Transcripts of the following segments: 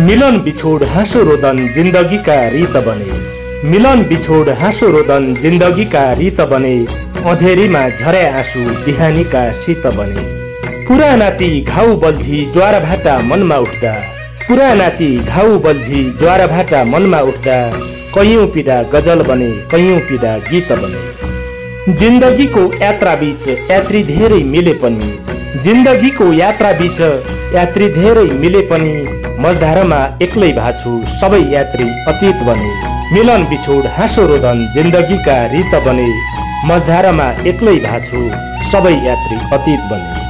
मिलन बिछोड हाँसो रोदन जिन्दगीका रीत बने। मिलन बिछोड हाँसो रोदन जिन्दगीका रीत बने। अँधेरीमा झरे आँसु बिहानीका शीत बने। पुरानाती घाउ बल्झी ज्वार भाटा मनमा उठ्दा। पुरानाती घाउ बल्झी ज्वार भाटा मनमा उठ्दा। कैयौं पीडा गजल बने, कैयौं पीडा गीत बने। जिन्दगीको यात्रा बीच यात्री धेरै मिले पनि। जिन्दगीको यात्रा बीच यात्री धेरै मिले पनि। मझधारमा एक्लै भाछु सबै यात्री अतीत बने। मिलन बिछोड हाँसो रोदन जिन्दगीका रीत बने। मझधारमा एक्लै भाछु सबै यात्री अतीत बने।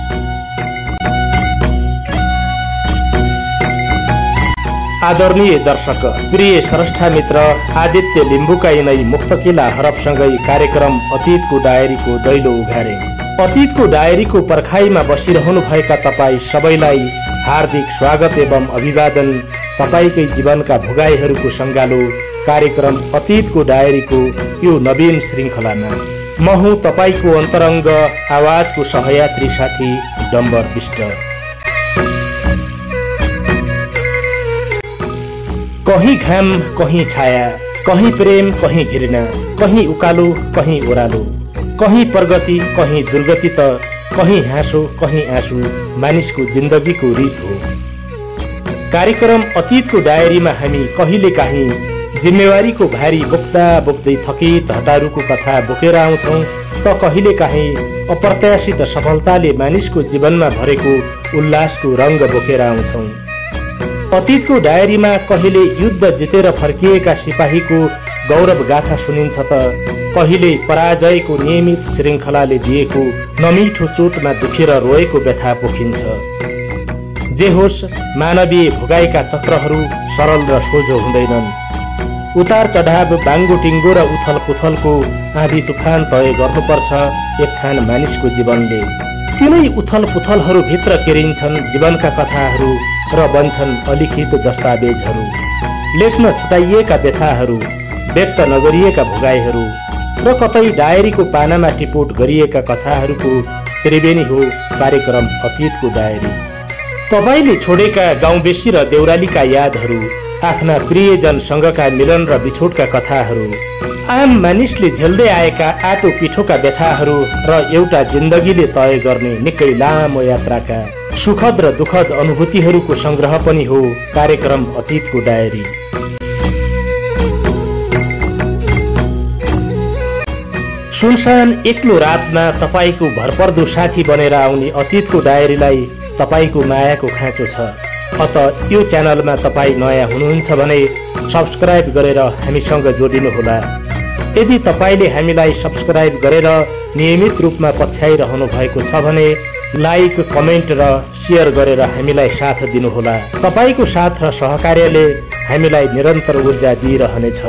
आदरणीय दर्शक, प्रिय स्रष्टा मित्र आदित्य लिम्बुका यिनै मुक्तकिला हरफसँगै कार्यक्रम अतीतको डायरीको दैलो उघारे। अतीतको डायरीको पर्खाइमा बसिरहनु भएका तपाईँ सबैलाई हार्दिक स्वागत एवं अभिवादन। तपाईँकै जीवनका भोगाईहरूको सङ्गालो कार्यक्रम अतीतको डायरीको यो नवीन श्रृङ्खलामा म हुँ तपाईँको अन्तरङ्ग आवाजको सहयात्री साथी डम्बर विष्ट। कहीं घाम कहीं छाया, कहीं प्रेम कहीं घृणा, कहीं उकालो कहीं ओह्रालो, कहीं प्रगति कहीं दुर्गति त कहीं हाँसो कहीं आँसु मानिसको जिन्दगीको रीत हो। कार्यक्रम अतीतको डायरीमा हामी कहिले काहीँ जिम्मेवारीको भारी बोक्दा बोक्दै थकित हटारूको कथा बोकेर आउँछौँ त कहिले काहीँ अप्रत्याशित सफलताले मानिसको जीवनमा भरेको उल्लासको रङ्ग बोकेर आउँछौँ। अतीतको डायरीमा कहिले युद्ध जितेर फर्किएका सिपाहीको गौरव गाथा सुनिन्छ त कहिले पराजयको नियमित श्रृङ्खलाले दिएको नमिठो चोटमा दुखेर रोएको व्यथा पोखिन्छ। जे होस्, मानवीय भोगाईका चक्रहरू सरल र सोझो हुँदैनन्। उतार चढाव, बाङ्गो टिङ्गो र उथल पुथलको आँधी तुफान तय गर्नुपर्छ एक थान मानिसको जीवनले। तिनै उथल पुथलहरू भित्र केरिन्छन् जीवनका कथाहरू र बन्छन् अलिखित दस्तावेजहरू। लेख्न छुटाइएका व्यथाहरू, व्यक्त नगरिएका भोगाईहरू र कतै डायरीको पानामा टिपोट गरिएका कथाहरूको त्रिवेणी हो कार्यक्रम अतीतको डायरी। तपाईँले छोडेका गाउँबेसी र देउरालीका यादहरू, आफ्ना प्रियजनसँगका मिलन र बिछोडका कथाहरू, आम मानिसले झेल्दै आएका आटो पिठोका व्यथाहरू र एउटा जिन्दगीले तय गर्ने निकै लामो यात्राका सुखद र दुखद अनुभूतिहरूको संग्रह पनि हो कार्यक्रम अतीतको डायरी। सुनसान एक्लो रातमा तपाईँको भरपर्दो साथी बनेर आउने अतीतको डायरीलाई तपाईँको मायाको खाँचो छ। अत यो च्यानलमा तपाईँ नयाँ हुनुहुन्छ भने सब्सक्राइब गरेर हामीसँग जोडिनुहोला। यदि तपाईँले हामीलाई सब्सक्राइब गरेर नियमित रूपमा पछ्याइरहनु भएको छ भने लाइक, कमेन्ट र सेयर गरेर हामीलाई साथ दिनुहोला। तपाईँको साथ र सहकार्यले हामीलाई निरन्तर ऊर्जा दिइरहनेछ।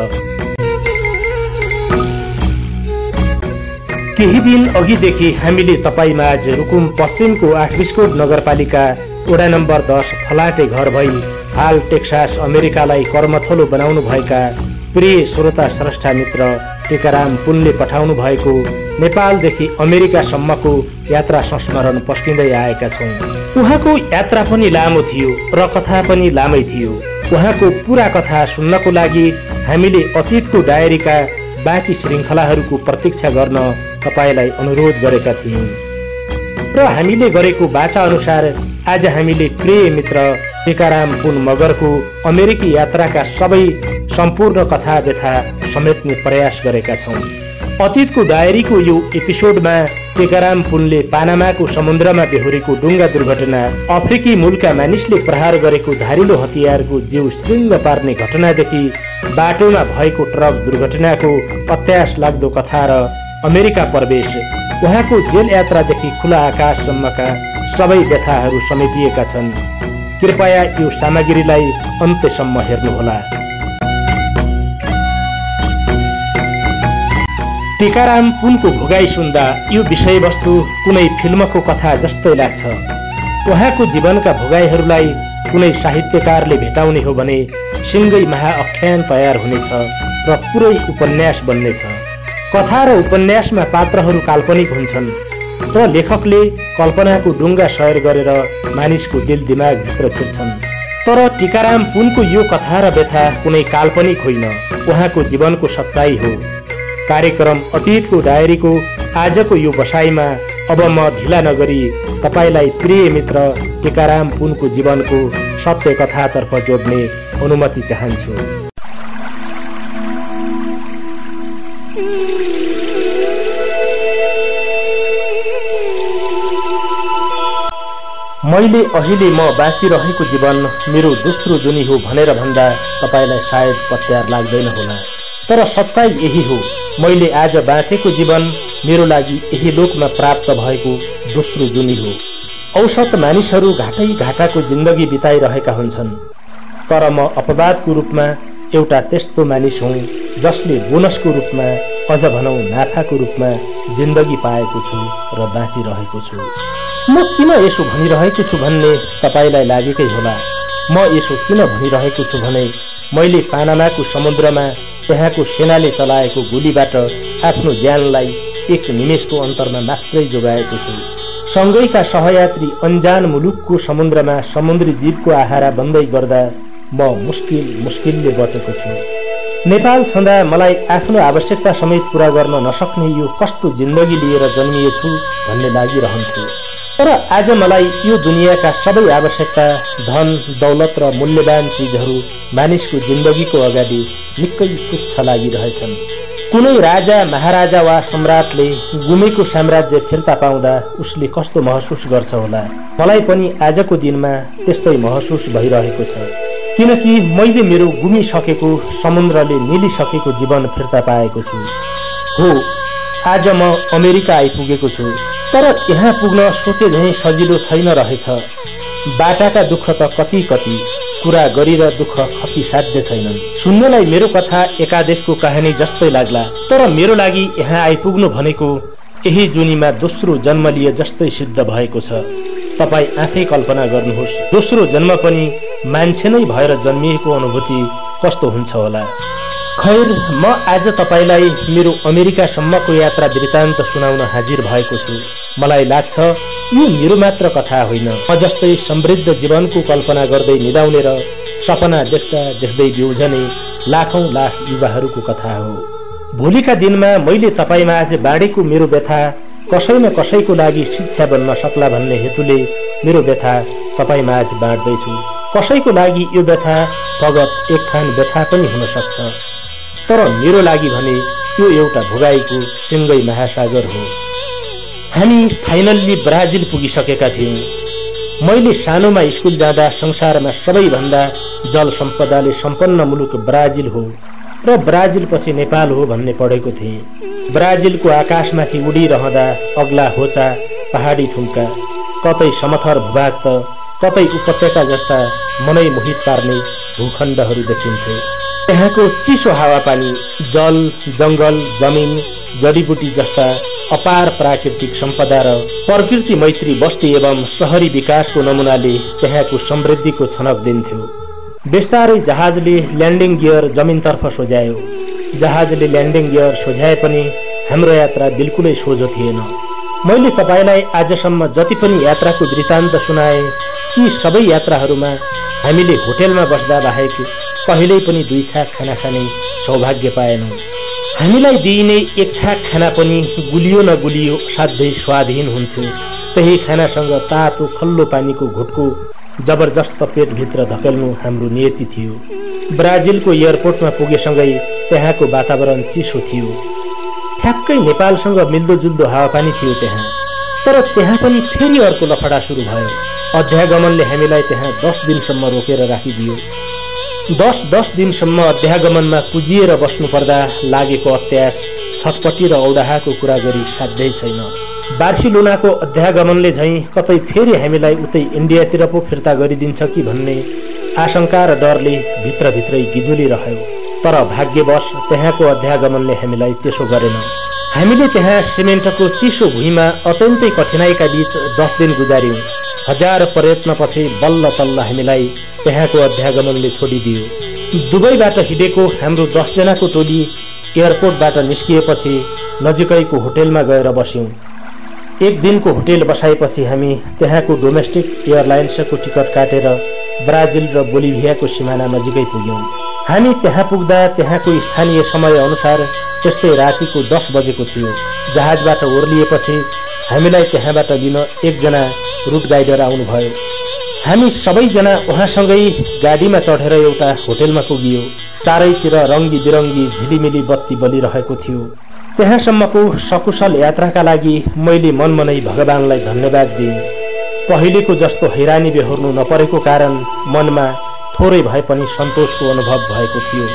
केही दिन अघिदेखि हामीले तपाईँमाझ रुकुम पश्चिमको 8 बिस्कोट नगरपालिका वडा नम्बर 10 फलाटे घर भई हाल टेक्सास अमेरिकालाई कर्मथलो बनाउनु भएका प्रिय श्रोता स्रष्टा मित्र टिकाराम पुनले पठाउनु भएको नेपालदेखि अमेरिकासम्मको यात्रा संस्मरण पस्किँदै आएका छौँ। उहाँको यात्रा पनि लामो थियो र कथा पनि लामै थियो। उहाँको पुरा कथा सुन्नको लागि हामीले अतीतको डायरीका बाँकी श्रृङ्खलाहरूको प्रतीक्षा गर्न तपाईँलाई अनुरोध गरेका थियौँ र हामीले गरेको बाचा अनुसार आज हामीले प्रिय मित्र टिकाराम पुन मगरको अमेरिकी यात्राका सबै सम्पूर्ण कथा व्यथा समेट्ने प्रयास गरेका छौँ। अतीतको डायरीको यो एपिसोडमा टिकाराम पुनले पानामाको समुद्रमा बेहोरेको डुङ्गा दुर्घटना, अफ्रिकी मूलका मानिसले प्रहार गरेको धारिलो हतियारको जिउ श्रृङ्ग पार्ने घटनादेखि बाटोमा भएको ट्रक दुर्घटनाको अत्यास लाग्दो कथा र अमेरिका प्रवेश, उहाँको जेल यात्रादेखि खुला आकाशसम्मका सबै व्यथाहरू समेटिएका छन्। कृपया यो सामग्रीलाई अन्त्यसम्म हेर्नुहोला। टिकाराम पुनको भोगाई सुन्दा यो विषयवस्तु कुनै फिल्मको कथा जस्तै लाग्छ। उहाँको जीवनका भोगाईहरूलाई कुनै साहित्यकारले भेटाउने हो भने सिङ्गै महाआख्यान तयार हुनेछ र पुरै उपन्यास बन्नेछ। कथा र उपन्यासमा पात्रहरू काल्पनिक हुन्छन् र लेखकले कल्पनाको डुङ्गा सयर गरेर मानिसको दिल दिमाग भित्र छिर्छन्। तर टीकाराम पुनको यो कथा र व्यथा कुनै काल्पनिक होइन, उहाँको जीवनको सच्चाइ हो। कार्यक्रम अतीतको डायरीको आजको यो बसाइमा अब म ढिला नगरी तपाईलाई प्रिय मित्र टीकाराम पुनको जीवनको सत्य कथातर्फ जोड्ने अनुमति चाहन्छु। मैले अहिले म बाँचिरहेको जीवन मेरो दोस्रो जुनी हो भनेर भन्दा तपाईलाई सायद पत्यार लाग्दैन होला, तर सच्चाइ यही हो। मैले आज बाँचेको जीवन मेरो लागि यही लोकमा प्राप्त भएको दोस्रो जुनी हो। औसत मानिसहरू घाटै घाटाको जिन्दगी बिताइरहेका हुन्छन्, तर म अपवादको रूपमा एउटा त्यस्तो मानिस हुँ जसले बोनसको रूपमा, अझ भनौँ नाफाको रूपमा जिन्दगी पाएको छु र बाँचिरहेको छु। म किन यसो भनिरहेको छु भन्ने तपाईलाई लागेकै होला। म यसो किन भनिरहेको छु भने मैले पानामाको समुद्रमा त्यहाँको सेनाले चलाएको गोलीबाट आफ्नो ज्यानलाई एक निमेषको अन्तरमा मात्रै जोगाएको छु। सँगैका सहयात्री अन्जान मुलुकको समुद्रमा समुद्री जीवको आहारा बन्दै गर्दा म मुस्किलले बचेको छु। नेपाल छँदा मलाई आफ्नो आवश्यकता समेत पूरा गर्न नसक्ने यो कस्तो जिन्दगी लिएर जन्मिएछु भन्ने लागिरहन्थ्यो। तर आज मलाई यो दुनियाँका सबै आवश्यकता, धन दौलत र मूल्यवान चिजहरू मानिसको जिन्दगीको अगाडि निकै तुच्छ लागिरहेछन्। कुनै राजा महाराजा वा सम्राटले गुमेको साम्राज्य फिर्ता पाउँदा उसले कस्तो महसुस गर्छ होला, मलाई पनि आजको दिनमा त्यस्तै महसुस भइरहेको छ। किनकि मैले मेरो गुमिसकेको, समुद्रले निलिसकेको जीवन फिर्ता पाएको छु। हो, आज म अमेरिका आइपुगेको छु, तर यहाँ पुग्न सोचे झैँ सजिलो छैन रहेछ। बाटाका दुःख त कति कुरा गरी र दुःख खती साध्य छैनन्। सुन्नलाई मेरो कथा एकादेशको कहानी जस्तै लाग्ला, तर मेरो लागि यहाँ आइपुग्नु भनेको यही जुनीमा दोस्रो जन्म लिए जस्तै सिद्ध भएको छ। तपाई आफै कल्पना गर्नुहोस्, दोस्रो जन्म पनि मान्छे नै भएर जन्मिएको अनुभूति कस्तो हुन्छ होला। खैर, म आज तपाईलाई मेरो अमेरिकासम्मको यात्रा वृत्तान्त सुनाउन हाजिर भएको छु। मलाई लाग्छ यो मेरो मात्र कथा होइन, म जस्तै समृद्ध जीवनको कल्पना गर्दै निदाउने र सपना देख्दै बिउझने लाखौं लाख युवाहरूको कथा हो। भोलिका दिनमा मैले तपाईमा आज बाँडेको मेरो व्यथा कसै न कसैको लागि शिक्षा बन्न सक्ला भन्ने हेतुले मेरो व्यथा तपाईमा आज बाँड्दैछु। कसैको लागि यो व्यथा फगत एक थान व्यथा पनि हुन सक्छ, तर मेरो लागि भने यो एउटा भोगाईको सिङ्गै महासागर हो। हामी फाइनल्ली ब्राजिल पुगिसकेका थियौँ। मैले सानोमा स्कुल जाँदा संसारमा सबैभन्दा जल सम्पदाले सम्पन्न मुलुक ब्राजिल हो र ब्राजिल पछि नेपाल हो भन्ने पढेको थिएँ। ब्राजिलको आकाशमाथि उडिरहँदा अग्ला होचा पहाडी थुम्का, कतै समथर भूभाग त कतै उपत्यका जस्ता मनै मोहित पार्ने भूखण्डहरू देखिन्थे। त्यहाँको चिसो हावापानी, जल, जङ्गल, जमिन, जडीबुटी जस्ता अपार प्राकृतिक सम्पदा र प्रकृति मैत्री बस्ती एवं शहरी विकासको नमुनाले त्यहाँको समृद्धिको छनक दिन्थ्यो। बिस्तारै जहाजले ल्यान्डिङ गियर जमिनतर्फ सोझ्यायो। जहाजले ल्यान्डिङ गियर सोझ्याए पनि हाम्रो यात्रा बिल्कुलै सोझो थिएन। मैले तपाईलाई आजसम्म जति पनि यात्राको वृत्तान्त सुनाए, ती सबै यात्राहरूमा हामीले होटेलमा बस्दा बाहेक कहिल्यै पनि दुई छाक खाना खाने सौभाग्य पाएनौँ। हामीलाई दिइने एक छाक खाना पनि गुलियो न गुलियो साध्यै स्वादहीन हुन्थ्यो। त्यही खानासँग तातो खल्लो पानीको घुटको जबरजस्त पेटभित्र धकेल्नु हाम्रो नियति थियो। ब्राजिलको एयरपोर्टमा पुगेसँगै त्यहाँको वातावरण चिसो थियो। ठ्याक्कै नेपालसँग मिल्दोजुल्दो हावापानी थियो त्यहाँ। तर त्यहाँ पनि फेरि अर्को लफडा सुरु भयो। अध्यागमनले हामीलाई त्यहाँ 10 दिनसम्म रोकेर राखिदियो। 10 दिनसम्म अध्यागमनमा कुजिएर बस्नु पर्दा लागेको अत्यास, छटपटी र औडाहाको कुरा गरी साध्यै छैन। बार्सिलोनाको अध्यागमनले झैँ कतै फेरि हामीलाई उतै इन्डियातिर पो फिर्ता गरिदिन्छ कि भन्ने आशंका र डरले भित्रभित्रै गिजुलिरह्यो। तर भाग्यवश त्यहाँको अध्यागमनले हामीलाई त्यसो गरेन। हामीले त्यहाँ सिमेन्टको चिसो भुइँमा अत्यन्तै कठिनाइका बीच 10 दिन गुजार्यौँ। हजार प्रयत्नपछि बल्ल तल्ल हामीलाई त्यहाँको अध्यागमनले छोडिदियो। दुबईबाट हिँडेको हाम्रो 10 जनाको टोली एयरपोर्टबाट निस्किएपछि नजिकैको होटेलमा गएर बस्यौँ। एक दिनको होटेल बसाएपछि हामी त्यहाँको डोमेस्टिक एयरलाइन्सको टिकट काटेर ब्राजिल र बोलिभियाको सिमाना नजिकै पुग्यौं। हामी त्यहाँ पुग्दा त्यहाँको स्थानीय समय अनुसार त्यस्तै रातिको 10 बजेको थियो। जहाजबाट ओर्लिएपछि हामीलाई त्यहाँबाट लिन एकजना रुट गाइडर आउनुभयो। हामी सबैजना उहाँसँगै गाडीमा चढेर एउटा होटेलमा पुगियो। चारैतिर रङ्गी बिरङ्गी झिलिमिली बत्ती बलिरहेको थियो। त्यहाँसम्मको सकुशल यात्राका लागि मैले मनमनै भगवानलाई धन्यवाद दिएँ। पहिलेको जस्तो हैरानी बेहोर्नु नपरेको कारण मनमा थोरै भए पनि सन्तोषको अनुभव भएको थियो।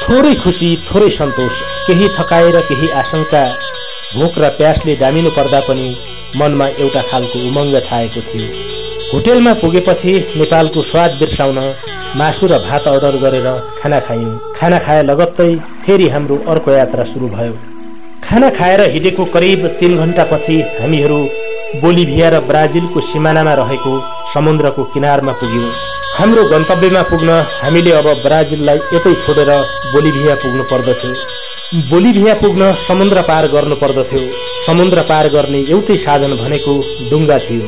थोरै खुसी, थोरै सन्तोष, केही थकाइ र केही आशंका, भोक र प्यासले डामिनु पर्दा पनि मनमा एउटा खालको उमङ्ग छाएको थियो। होटेलमा पुगेपछि नेपालको स्वाद बिर्साउन मासु र भात अर्डर गरेर खाना खायौँ। खाना खाए लगत्तै फेरि हाम्रो अर्को यात्रा सुरु भयो। खाना खाएर हिँडेको करिब 3 घण्टापछि हामीहरू बोलिभिया र ब्राजिलको सिमानामा रहेको समुद्रको किनारमा पुग्यौँ। हाम्रो गन्तव्यमा पुग्न हामीले अब ब्राजिललाई यतै छोडेर बोलिभिया पुग्नु पर्दथ्यो। बोलिभिया पुग्न समुद्र पार गर्नु पर्दथ्यो। समुद्र पार गर्ने एउटै साधन भनेको डुङ्गा थियो।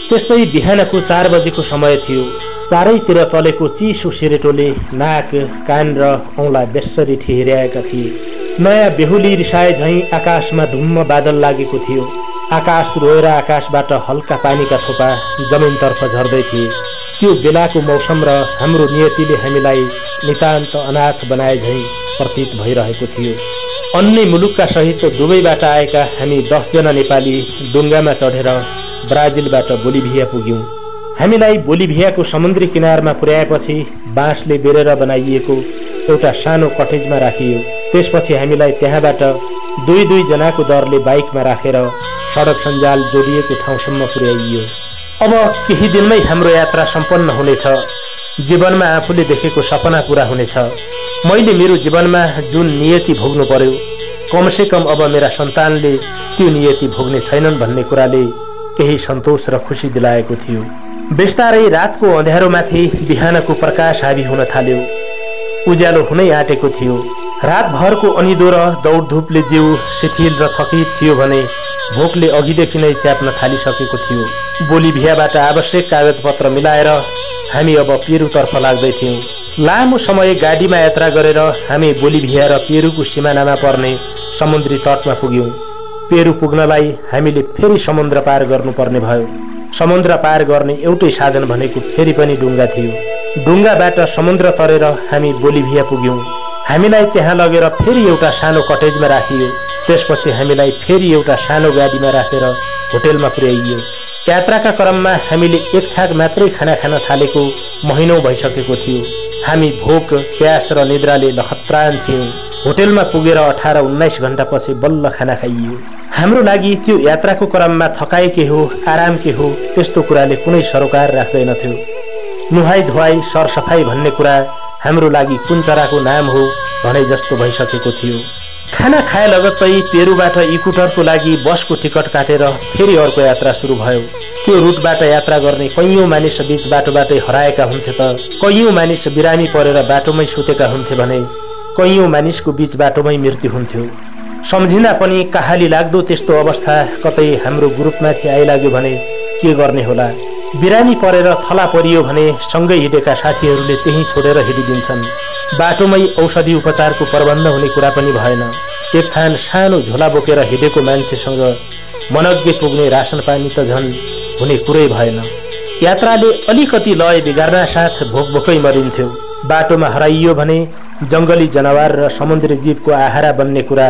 त्यस्तै बिहानको 4 बजेको समय थियो। चारैतिर चलेको चिसो सिरेटोले नाक, कान र औँला बेस्सरी ठिहिर्याएका थिए। नयाँ बेहुली रिसाए झैँ आकाशमा धुम्म बादल लागेको थियो। आकाश रोएर आकाशबाट हल्का पानीका थोपा जमिनतर्फ झर्दै थिए। त्यो बेलाको मौसम र हाम्रो नियतिले हामीलाई नितान्त अनाथ बनाए झैँ प्रतीत भइरहेको थियो। अन्य मुलुकका सहित दुबईबाट आएका हामी 10 जना नेपाली डुङ्गामा चढेर ब्राजिलबाट बोलिभिया पुग्यौँ। हामीलाई बोलिभियाको समुद्री किनारमा पुर्याएपछि बाँसले बेरेर बनाइएको एउटा सानो कटेजमा राखियो। त्यसपछि हामीलाई त्यहाँबाट 2-2 जनाको दरले बाइकमा राखेर सडक सञ्जाल जोडिएको ठाउँसम्म पुर्याइयो। अब केही दिनमै हाम्रो यात्रा सम्पन्न हुनेछ। जीवनमा आफूले देखेको सपना पूरा हुनेछ। मैले मेरो जीवनमा जुन नियति भोग्नु पर्यो, कमसे कम अब मेरा सन्तानले त्यो नियति भोग्ने छैनन् भन्ने कुराले केही सन्तोष र खुसी दिलाएको थियो। बिस्तारै रातको अँध्यारोमाथि बिहानको प्रकाश हावी हुन थाल्यो। उज्यालो हुनै आँटेको थियो। रातभरको अनिदो र दौडधुपले जिउ शिथिल र थकित थियो भने भोकले अघिदेखि नै च्याप्न थालिसकेको थियो। बोलिभियाबाट आवश्यक कागजपत्र मिलाएर हामी अब पेरुतर्फ लाग्दै थियौँ। लामो समय गाडीमा यात्रा गरेर हामी बोलिभिया र पेरुको सिमानामा पर्ने समुद्री तटमा पुग्यौँ। पेरु पुग्नलाई हामीले फेरि समुद्र पार गर्नुपर्ने भयो। समुद्र पार गर्ने एउटै साधन भनेको फेरि पनि डुङ्गा थियो। डुङ्गाबाट समुद्र तरेर हामी बोलिभिया पुग्यौँ। हामीलाई त्यहाँ लगेर फेरि एउटा सानो कटेजमा राखियो। त्यसपछि हामीलाई फेरि एउटा सानो गाडीमा राखेर होटेलमा पुर्याइयो। यात्राका क्रममा हामीले एक छाक मात्रै खाना खान थालेको महिनौँ भइसकेको थियो। हामी भोक, प्यास र निद्राले लखत्रान थियौँ। होटेलमा पुगेर 18-19 घण्टापछि बल्ल खाना खाइयो। हाम्रो लागि त्यो यात्राको क्रममा थकाइ के हो, आराम के हो, त्यस्तो कुराले कुनै सरोकार राख्दैनथ्यो। नुहाई धुवाई, सरसफाई भन्ने कुरा हाम्रो लागि कुन चराको नाम हो भने जस्तो भइसकेको थियो। खाना खाए लगत्तै पेरुबाट इक्वेटरको लागि बसको टिकट काटेर फेरि अर्को यात्रा सुरु भयो। त्यो रुटबाट यात्रा गर्ने कैयौँ मानिस बीच बाटोबाटै हराएका हुन्थे त कैयौँ मानिस बिरामी परेर बाटोमै सुतेका हुन्थे भने कैयौँ मानिसको बीच बाटोमै मृत्यु हुन्थ्यो। सम्झिँदा पनि कहाली लाग्दो त्यस्तो अवस्था कतै हाम्रो ग्रुपमाथि आइलाग्यो भने के गर्ने होला। बिरामी परेर थला परियो भने सँगै हिँडेका साथीहरूले त्यहीँ छोडेर हिँडिदिन्छन्। बाटोमै औषधि उपचारको प्रबन्ध हुने कुरा पनि भएन। एक थान सानो झोला बोकेर हिँडेको मान्छेसँग मनग्गे पुग्ने रासन पानी त झन् हुने कुरै भएन। यात्राले अलिकति लय बिगार्न साथ भोकभोकै मरिन्थ्यो। बाटोमा हराइयो भने जङ्गली जनावर र समुद्री जीवको आहारा बन्ने कुरा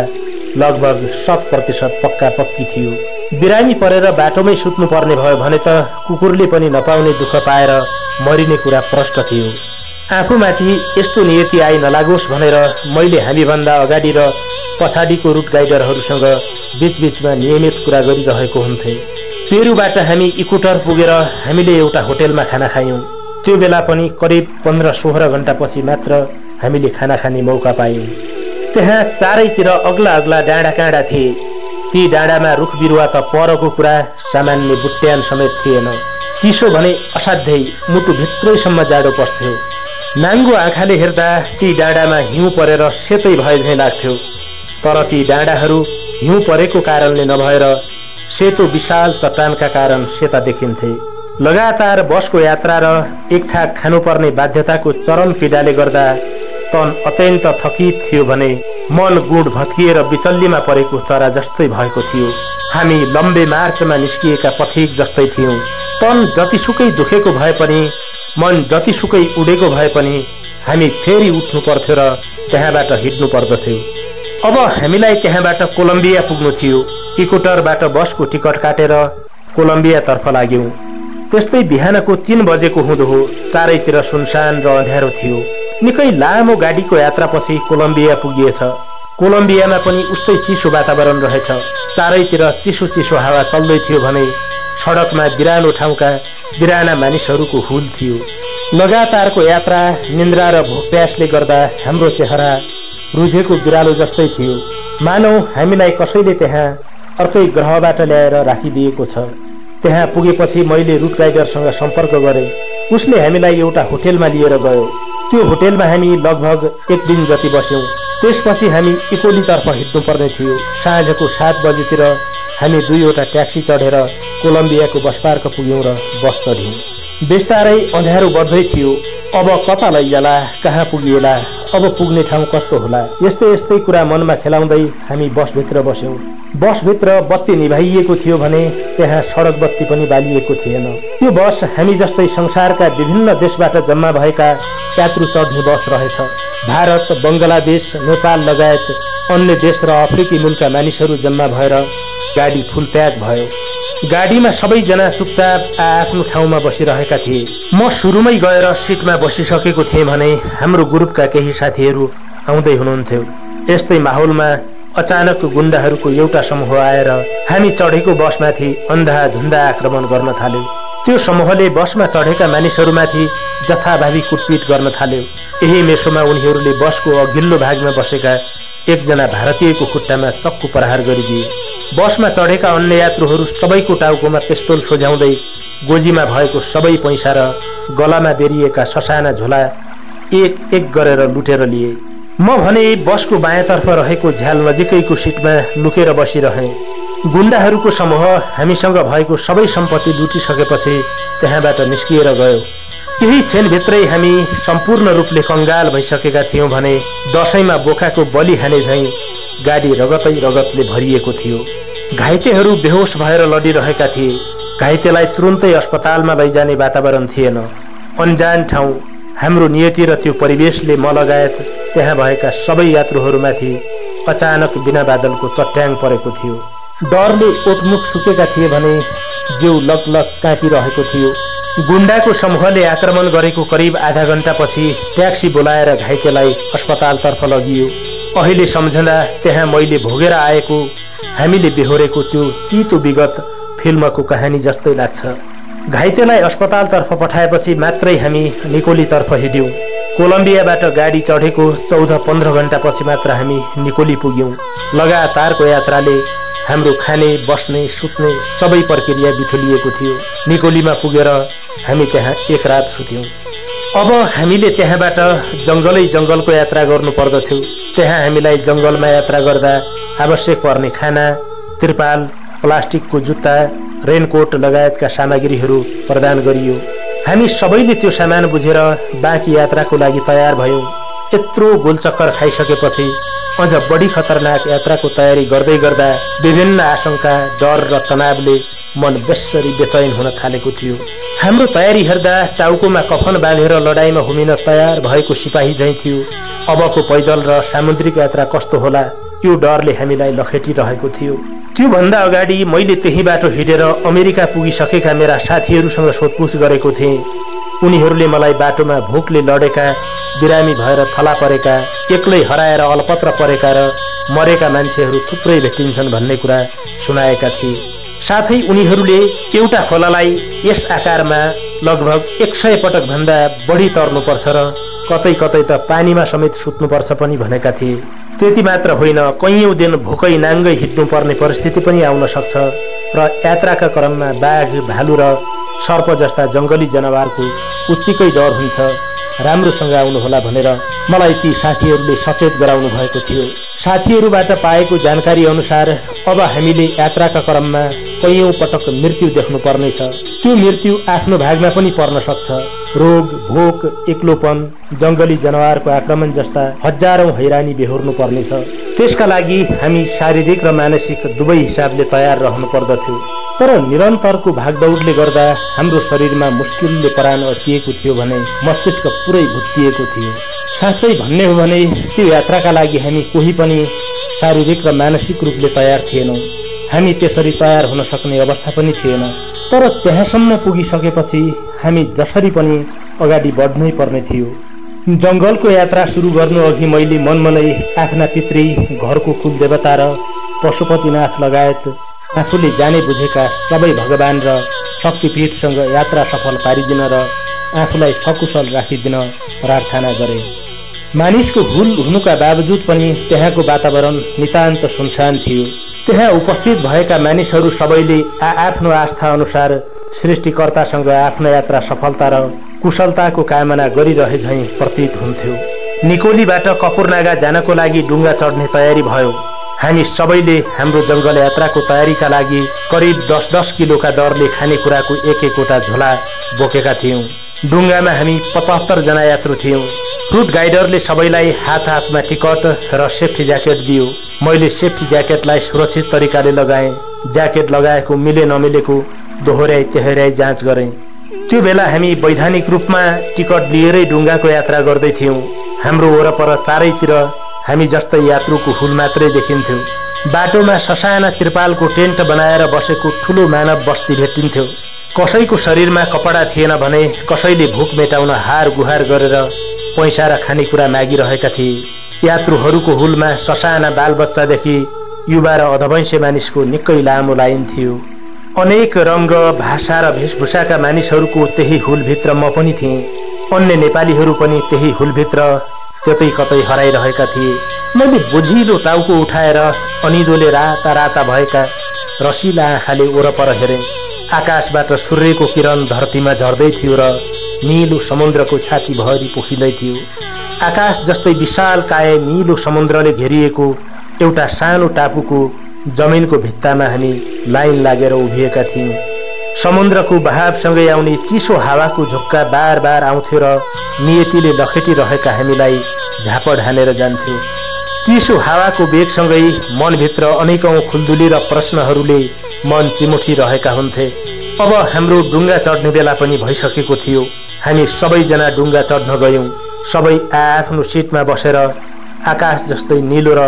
लगभग 100% पक्का पक्की थियो। बिरामी परेर बाटोमै सुत्नु पर्ने भयो भने त कुकुरले पनि नपाउने दुःख पाएर मरिने कुरा प्रष्ट थियो। आफूमाथि यस्तो नियति आइ नलागोस् भनेर मैले हामीभन्दा अगाडि र पछाडिको रुट गाइडरहरूसँग बीचबीचमा नियमित कुरा गरिरहेको हुन्थे। पेरुबाट हामी इक्वेटर पुगेर हामीले एउटा होटेलमा खाना खायौँ। त्यो बेला पनि करिब 15-16 घण्टापछि मात्र हामीले खाना खाने मौका पायौँ। त्यहाँ चारैतिर अग्ला अग्ला डाँडा काँडा थिए। ती डाँडामा रुख बिरुवा त परको कुरा सामान्य बुट्यान समेत थिएन। चिसो भने असाध्यै मुटुभित्रैसम्म जाडो पस्थ्यो। नाङ्गो आँखाले हेर्दा ती डाँडामा हिउँ परेर सेतै भए झैँ लाग्थ्यो। तर ती डाँडाहरू हिउँ परेको कारणले नभएर सेतो विशाल चट्टानका कारण सेता देखिन्थे। लगातार बसको यात्रा र एक छाक खानुपर्ने बाध्यताको चरम पीडाले गर्दा तन अत्यन्त थकित थियो भने मन गुड भत्किएर बिचल्लीमा परेको चरा जस्तै भएको थियो। हामी लम्बे मार्चमा निस्किएका पथिक जस्तै थियौं। तन जतिसुकै दुखेको भए पनि, मन जतिसुकै उडेको भए पनि हामी फेरि उठ्नु पर्थ्यो र त्यहाँबाट हिँड्नु पर्दथ्यो। अब हामीलाई त्यहाँबाट कोलम्बिया पुग्नु थियो। इक्वेटरबाट बसको टिकट काटेर कोलम्बियातर्फ लाग्यौं। त्यस्तै बिहानको 3 बजेको हुँदो हो। चारैतिर सुनसान र अँध्यारो थियो। निकै लामो गाडीको यात्रापछि कोलम्बिया पुगिएछ। कोलम्बियामा पनि उस्तै चिसो वातावरण रहेछ। चारैतिर चिसो चिसो हावा चल्दै थियो भने सडकमा बिरानो ठाउँका बिराना मानिसहरूको हुल थियो। लगातारको यात्रा, निन्द्रा र भोक प्यासले गर्दा हाम्रो चेहरा रुझेको बिरालो जस्तै थियो। मानौ हामीलाई कसैले त्यहाँ अर्कै ग्रहबाट ल्याएर राखिदिएको छ। त्यहाँ पुगेपछि मैले रुट गाइडरसँग सम्पर्क गरेँ। उसले हामीलाई एउटा होटेलमा लिएर गयो। त्यो होटेलमा हामी लगभग 1 दिन जति बस्यौं। त्यसपछि हामी इकोलीतर्फ हिँड्नुपर्ने थियो। साँझको 7 बजेतिर हामी 2वटा ट्याक्सी चढेर कोलम्बियाको बस पार्क पुग्यौं र बस चढ्यौं। बिस्तारै अँध्यारो बढ्दै थियो। अब कता लैजाला, कहाँ पुगिएला, अब पुग्ने ठाउँ कस्तो होला, यस्तै कुरा मनमा खेलाउँदै हामी बसभित्र बस्यौं। बसभित्र बत्ती निभाइएको थियो भने त्यहाँ सडक बत्ती पनि बालिएको थिएन। त्यो बस हामी जस्तै संसारका विभिन्न देशबाट जम्मा भएका यात्रु चढ्ने बस रहेछ। भारत, बंगलादेश, नेपाल लगायत अन्य देश र अफ्रिकी मुलुकका मानिसहरू जम्मा भएर गाडी फुल प्याक भयो। गाडीमा सबैजना चुपचाप आफ्नो ठाउँमा बसिरहेका थिए। म सुरुमै गएर सिटमा बसिसकेको थिएँ भने हाम्रो ग्रुपका केही साथीहरू आउँदै हुनुहुन्थ्यो। यस्तै माहौलमा अचानक गुण्डाहरूको एउटा समूह आएर हामी चढेको बसमाथि अन्धाधुन्दा आक्रमण गर्न थाल्यो। त्यो समूहले बसमा चढेका मानिसहरूमाथि जथाभावी कुटपिट गर्न थाल्यो। यही मेसोमा उनीहरूले बसको अघिल्लो भागमा बसेका एकजना भारतीयको खुट्टामा चक्कु प्रहार गरिदिए। बसमा चढेका अन्य यात्रुहरू सबैको टाउकोमा पिस्तोल सोझ्याउँदै गोजीमा भएको सबै पैसा र गलामा बेरिएका ससाना झोला एक गरेर लुटेर लिए। म भने बसको बायाँतर्फ रहेको झ्याल नजिकैको सिटमा लुकेर बसिरहेँ। गुण्डाहरूको समूह हामीसँग भएको सबै सम्पत्ति लुटिसकेपछि त्यहाँबाट निस्किएर गयो। केही क्षणभित्रै हामी सम्पूर्ण रूपले कंगाल भइसकेका थियौं भने दशैंमा बोकाको बलि हाने झैं गाडी रगतै रगतले भरिएको थियो। घाइतेहरू बेहोस भएर लडिरहेका थिए। घाइतेलाई तुरुन्तै अस्पतालमा लैजाने वातावरण थिएन। अनजान ठाउँ, हाम्रो नियति र त्यो परिवेशले म लगायत त्यहाँ भएका सबै यात्रुहरूमाथि अचानक बिना बादलको चट्याङ परेको थियो। डरले ओठमुख सुकेका थिए भने जिउ लगलग काँपिरहेको थियो। गुण्डाको समूहले आक्रमण गरेको करिब आधा घण्टापछि ट्याक्सी बोलाएर घाइतेलाई अस्पतालतर्फ लगियो। अहिले सम्झँदा त्यहाँ मैले भोगेर आएको, हामीले बेहोरेको त्यो तितो विगत फिल्मको कहानी जस्तै लाग्छ। घाइतेलाई अस्पतालतर्फ पठाएपछि मात्रै हामी निकोलीतर्फ हिँड्यौं। कोलम्बियाबाट गाडी चढेको 14-15 घण्टापछि मात्र हामी निकोली पुग्यौं। लगातारको यात्राले हाम्रो खाने, बस्ने, सुत्ने सबै प्रक्रिया बिथोलिएको थियो। निकोलीमा पुगेर हामी त्यहाँ 1 रात सुत्यौं। अब हामीले त्यहाँबाट जंगलको यात्रा गर्नु पर्दथ्यो। त्यहाँ हामीलाई जंगलमा यात्रा गर्दा आवश्यक पर्ने खाना, त्रिपाल, प्लास्टिकको जुत्ता, रेनकोट लगायतका सामग्रीहरू प्रदान गरियो। हामी सबैले त्यो सामान बुझेर बाँकी यात्राको लागि तयार भयौं। यत्रो गोलचक्कर खाइसकेपछि अझ बढी खतरनाक यात्राको तयारी गर्दै गर्दा विभिन्न आशंका, डर र तनावले मन बेसरी बेचैन हुन थालेको थियो। हाम्रो तयारी हेर्दा टाउकोमा कफन बाँधेर लडाईँमा हुमिन तयार भएको सिपाही झैं थियो। अबको पैदल र सामुद्रिक यात्रा कस्तो होला, यो डरले हामीलाई लखेटिरहेको थियो। त्यो भन्दा अगाडि मैले त्यही बाटो हिँडेर अमेरिका पुगिसकेका मेरा साथीहरूसँग सोधपुछ गरेको थिएँ। उनीहरूले मलाई बाटोमा भोकले लडेका, बिरामी भएर थला परेका, एक्लै हराएर अलपत्र परेका र मरेका मान्छेहरू थुप्रै भेटिन्छन् भन्ने कुरा सुनाएका थिए। साथै उनीहरूले एउटा खोलालाई यस आकारमा लगभग 100 पटक भन्दा बढी तर्नुपर्छ र कतै कतै त पानीमा समेत सुत्नुपर्छ पनि भनेका थिए। त्यति मात्र होइन, कैयौं दिन भोकै नाङ्गै हिँड्नुपर्ने परिस्थिति पनि आउन सक्छ र यात्राका क्रममा बाघ, भालु र सर्प जस्ता जंगली जनावरको उत्तिकै डर हुन्छ। राम्रोसँग आउनुहोला भनेर मलाई ती साथीहरूले सचेत गराउनु भएको थियो। साथीहरूबाट पाएको जानकारी अनुसार अब हामीले यात्राका क्रममा कैयौं पटक मृत्यु देख्नु पर्नेछ। त्यो मृत्यु आफ्नो भागमा पनि पर्न सक्छ। रोग, भोक, एक्लोपन, जंगली जनावरको आक्रमण जस्ता हजारौं हैरानी बेहोर्नु पर्नेछ। त्यसका लागि हामी शारीरिक र मानसिक दुवै हिसाबले तयार रहनु पर्दथ्यो। तर निरन्तरको भागदौडले गर्दा हाम्रो शरीरमा मुस्किलले प्राण अड्किएको थियो भने मस्तिष्क पुरै भुत्तिएको थियो। साँच्चै भन्ने हो भने त्यो यात्राका लागि हामी कोही पनि शारीरिक र मानसिक रूपले तयार थिएनौं। हामी त्यसरी तयार हुन सक्ने अवस्था पनि थिएन। तर त्यहाँसम्म पुगिसकेपछि हामी जसरी पनि अगाडि बढ्नै पर्ने थियो। जंगलको यात्रा सुरु गर्नु अघि मैले मनमनै आफ्ना पितृ, घरको कुलदेवता र पशुपतिनाथ लगायत आफूले जाने बुझेका सबै भगवान र शक्तिपीठसँग यात्रा सफल पारिदिन र आफूलाई सकुशल राखिदिन प्रार्थना गरे। मानिसको भूल हुनुका बावजुद पनि त्यहाँको वातावरण नितान्त सुनसान थियो। त्यहाँ उपस्थित भएका मानिसहरू सबैले आफ्नो आस्था अनुसार सृष्टिकर्तासँग आफ्नो यात्रा सफलता र कुशलताको कामना गरिरहे झैं प्रतीत हुन्थ्यो। निकोलीबाट कपुरनागा जानको लागि डुङ्गा चढ्ने तयारी भयो। हामी सबैले हाम्रो जंगल यात्राको तयारीका लागि करिब 10-10 किलोका दरले खानेकुराको एक-एकवटा झोला बोकेका थियौं। डुङ्गामा हामी 75 जना यात्रु थियौं। रूट गाइडरले सबैलाई हात-हातमा टिकट र सेफ्टी ज्याकेट दियो। मैले सेफ्टी ज्याकेटलाई सुरक्षित तरिकाले लगाएँ। ज्याकेट लगाएको मिले नमिलेको दोहोर्याई तेहोर्याई जाँच गरेँ। त्यो बेला हामी वैधानिक रूपमा टिकट लिएरै डुङ्गाको यात्रा गर्दै थियौं। हाम्रो वरपर चारैतिर हामी जस्तै यात्रुको हुल मात्रै देखिन्थ्यो। बाटोमा ससाना त्रिपालको टेन्ट बनाएर बसेको ठूलो मानव बस्ती भेटिन्थ्यो। कसैको शरीरमा कपडा थिएन भने कसैले भुक मेटाउन हार गुहार गरेर पैसा र खानेकुरा मागिरहेका थिए। यात्रुहरूको हुलमा ससाना बालबच्चादेखि युवा र अधवैंसे मानिसको निकै लामो लाइन थियो। अनेक रंग, भाषा र भेषभूषाका मानिसहरूको त्यही हुलभित्र म पनि थिएँ। अन्य नेपालीहरू पनि त्यही हुलभित्र त्यतै कतै हराइरहेका थिए। मैले बोझिलो टाउको उठाएर अनिदोले राता राता भएका रसिला आँखाले वरपर हेरेँ। आकाशबाट सूर्यको किरण धरतीमा झर्दै थियो र नीलो समुद्रको छाती भरि पोखिँदै थियो। आकाश जस्तै विशाल काय नीलो समुद्रले घेरिएको एउटा सानो टापुको जमिनको भित्तामा हामी लाइन लागेर उभिएका थियौं। समुद्रको बहावसँगै आउने चिसो हावाको झोक्का बार बार आउँथ्यो र नियतिले लखेटिरहेका हामीलाई झापड हानेर जान्थ्यो। चिसो हावाको वेगसँगै मनभित्र अनेकौं खुल्दुली र प्रश्नहरूले मन चिमुठिरहेका हुन्थे। अब हाम्रो डुङ्गा चढ्ने बेला पनि भइसकेको थियो। हामी सबैजना डुङ्गा चढ्न गयौं। सबै आफ्नो सिटमा बसेर आकाश जस्तै नीलो र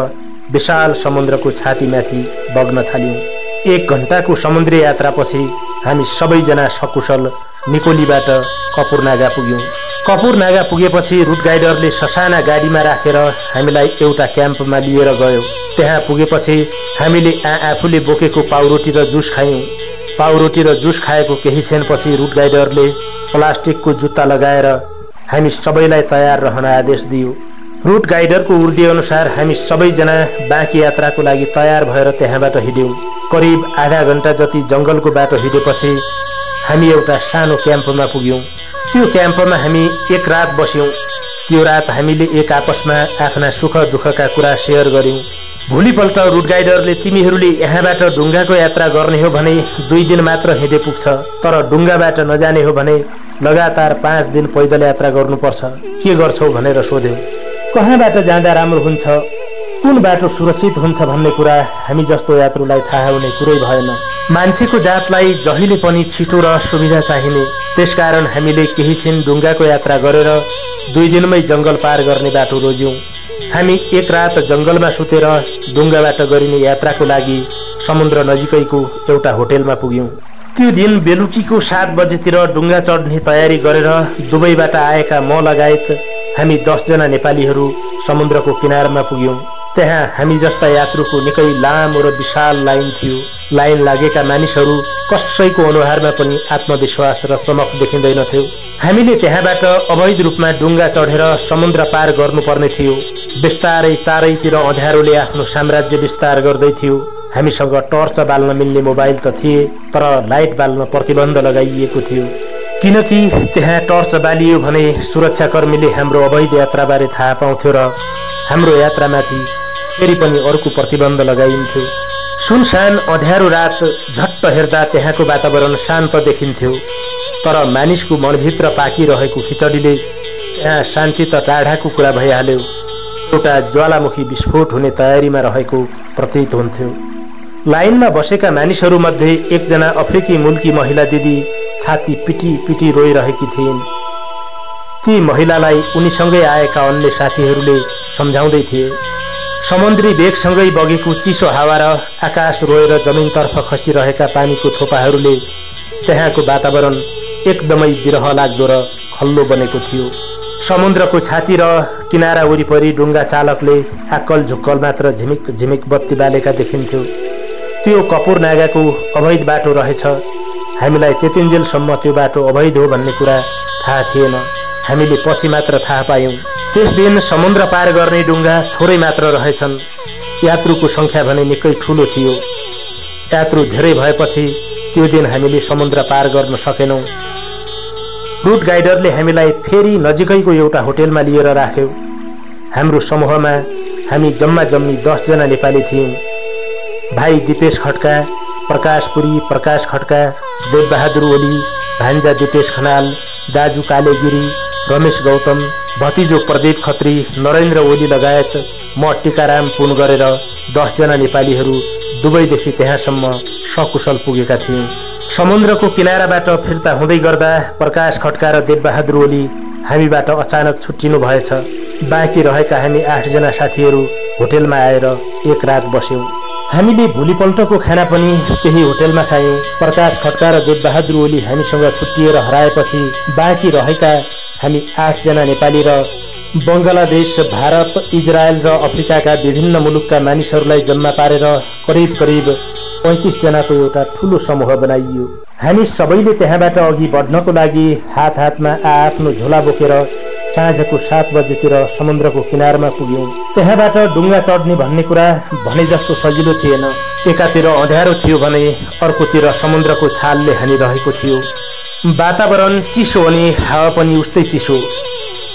विशाल समुद्रको छातीमाथि बग्न थाल्यौं। 1 घण्टाको समुद्री यात्रापछि हामी सबैजना सकुशल निकोलीबाट कपुरनागा पुग्यौं। कपुरनागा पुगेपछि रूट गाइडरले ससाना गाडीमा राखेर हामीलाई एउटा क्याम्पमा लिएर गयो। त्यहाँ पुगेपछि हामीले आफूले बोकेको पाउरोटी र जुस खायौं। पाउरोटी र जुस खाएको केही क्षणपछि रूट गाइडरले प्लास्टिकको जुत्ता लगाएर हामी सबैलाई तयार रहन आदेश दियो। रूट गाइडरको उर्दी अनुसार हामी सबैजना बाँकी यात्राको लागि तयार भएर त्यहाँबाट हिँड्यौं। करिब आधा घण्टा जति जंगलको बाटो हिँडेपछि हामी एउटा सानो क्याम्पमा पुग्यौं। त्यो क्याम्पमा हामी एक रात बस्यौं। त्यो रात हामीले एक आपसमा आफ्ना सुख दुःखका कुरा शेयर गर्यौं। भोलिपल्ट रूट गाइडरले तिमीहरूले यहाँबाट डुङ्गाको यात्रा गर्ने हो भने 2 दिन मात्र हिँडे पुग्छ, तर डुङ्गाबाट नजाने हो भने लगातार 5 दिन पैदल यात्रा गर्नुपर्छ। के गर्छौ भनेर सोध्यो। कहाँबाट जाँदा राम्रो हुन्छ, कुन बाटो सुरक्षित हुन्छ भन्ने कुरा हामी जस्तो यात्रुलाई थाहा हुने कुरै भएन। मान्छेको जातलाई जहिले पनि छिटो र सुविधा चाहिने, त्यसकारण हामीले केही छिन डुङ्गाको यात्रा गरेर 2 दिनमै जंगल पार गर्ने बाटो रोज्यौं। हामी एक रात जंगलमा सुतेर डुङ्गाबाट गरिने यात्राको लागि समुद्र नजिकैको एउटा होटलमा पुग्यौं। त्यो दिन बेलुकीको 7 बजेतिर डुङ्गा चढ्ने तयारी गरेर दुबईबाट आएका म लगायत हामी 10 जना नेपालीहरू समुद्रको किनारमा पुग्यौं। त्यहाँ हामी जस्ता यात्रुको निकै लामो र विशाल लाइन थियो। लाइन लागेका मानिसहरू कसैको अनुहारमा पनि आत्मविश्वास र चमक देखिँदैनथ्यो। हामीले त्यहाँबाट अवैध रूपमा डुङ्गा चढेर समुद्र पार गर्नुपर्ने थियो। बिस्तारै चारैतिर अँध्यारोले आफ्नो साम्राज्य विस्तार गर्दै थियो। हामीसँग टर्च बाल्न मिल्ने मोबाइल त थिए, तर लाइट बाल्न प्रतिबन्ध लगाइएको थियो। किनकि त्यहाँ टर्च बालियो भने सुरक्षाकर्मीले हाम्रो अवैध यात्राबारे थाहा पाउँथ्यो र हाम्रो यात्रामाथि फेरि पनि अर्को प्रतिबन्ध लगाइन्थ्यो। सुनसान अँध्यारो रात झट्ट हेर्दा त्यहाँको वातावरण शान्त देखिन्थ्यो, तर मानिसको मनभित्र पाकिरहेको खिचडीले त्यहाँ शान्ति त टाढाको कुरा भइहाल्यो। एउटा ज्वालामुखी विस्फोट हुने तयारीमा रहेको प्रतीत हुन्थ्यो। लाइनमा बसेका मानिसहरूमध्ये एकजना अफ्रिकी मुल्की महिला दिदी छाती पिटी पिटी रोइरहेकी थिइन्। ती महिलालाई उनीसँगै आएका अन्य साथीहरूले सम्झाउँदै थिए। समुद्री वेगसँगै बगेको चिसो हावा र आकाश रोएर जमिनतर्फ खसिरहेका पानीको थोपाहरूले त्यहाँको वातावरण एकदमै विरह लाग्दो र खल्लो बनेको थियो। समुद्रको छाती र किनारा वरिपरि डुङ्गा चालकले आक्कल झुक्कल मात्र झिमिक झिमिक बत्ती बालेका देखिन्थ्यो। त्यो कपुर नागाको अवैध बाटो रहेछ। हामीलाई त्यतिन्जेलसम्म त्यो बाटो अवैध हो भन्ने कुरा थाहा थिएन। हामीले पछि मात्र थाहा पायौँ। त्यस दिन समुद्र पार गर्ने डुङ्गा थोरै मात्र रहेछन्। यात्रुको सङ्ख्या भने निकै ठुलो थियो। यात्रु धेरै भएपछि त्यो दिन हामीले समुद्र पार गर्न सकेनौँ। रुट गाइडरले हामीलाई फेरि नजिकैको एउटा होटेलमा लिएर राख्यो। हाम्रो समूहमा हामी जम्मी 10 जना नेपाली थियौँ। भाइ दिपेश खड्का, प्रकाश पुरी, प्रकाश खड्का, देवबहादुर ओली, भान्जा दिपेश खनाल, दाजु कालेगिरी, रमेश गौतम, भतिजो प्रदीप खत्री, नरेन्द्र ओली लगायत म टिकाराम पुन गरेर 10 जना नेपालीहरू दुबईदेखि त्यहाँसम्म सकुशल पुगेका थियौँ। समुद्रको किनाराबाट फिर्ता हुँदै गर्दा प्रकाश खड्का र देवबहादुर ओली हामीबाट अचानक छुट्टिनु भएछ। बाँकी रहेका हामी 8 जना साथीहरू होटेलमा आएर एक रात बस्यौँ। हामीले भोलिपल्टको खाना पनि त्यही होटेलमा खायौँ। प्रकाश खड्का र देवबहादुर ओली हामीसँग छुट्टिएर हराएपछि बाँकी रहेका हामी 8 जना नेपाली र बङ्गलादेश, भारत, इजरायल र अफ्रिकाका विभिन्न मुलुकका मानिसहरूलाई जम्मा पारेर करिब 35 जनाको एउटा ठुलो समूह बनाइयो। हामी सबैले त्यहाँबाट अघि बढ्नको लागि हात हातमा आफ्नो झोला बोकेर साँझको 7 बजेतिर समुद्रको किनारमा पुग्यौँ। त्यहाँबाट डुङ्गा चढ्ने भन्ने कुरा भने जस्तो सजिलो थिएन। एकातिर अँध्यारो थियो भने अर्कोतिर समुद्रको छालले हानिरहेको थियो। वातावरण चिसो अनि हावा पनि उस्तै चिसो।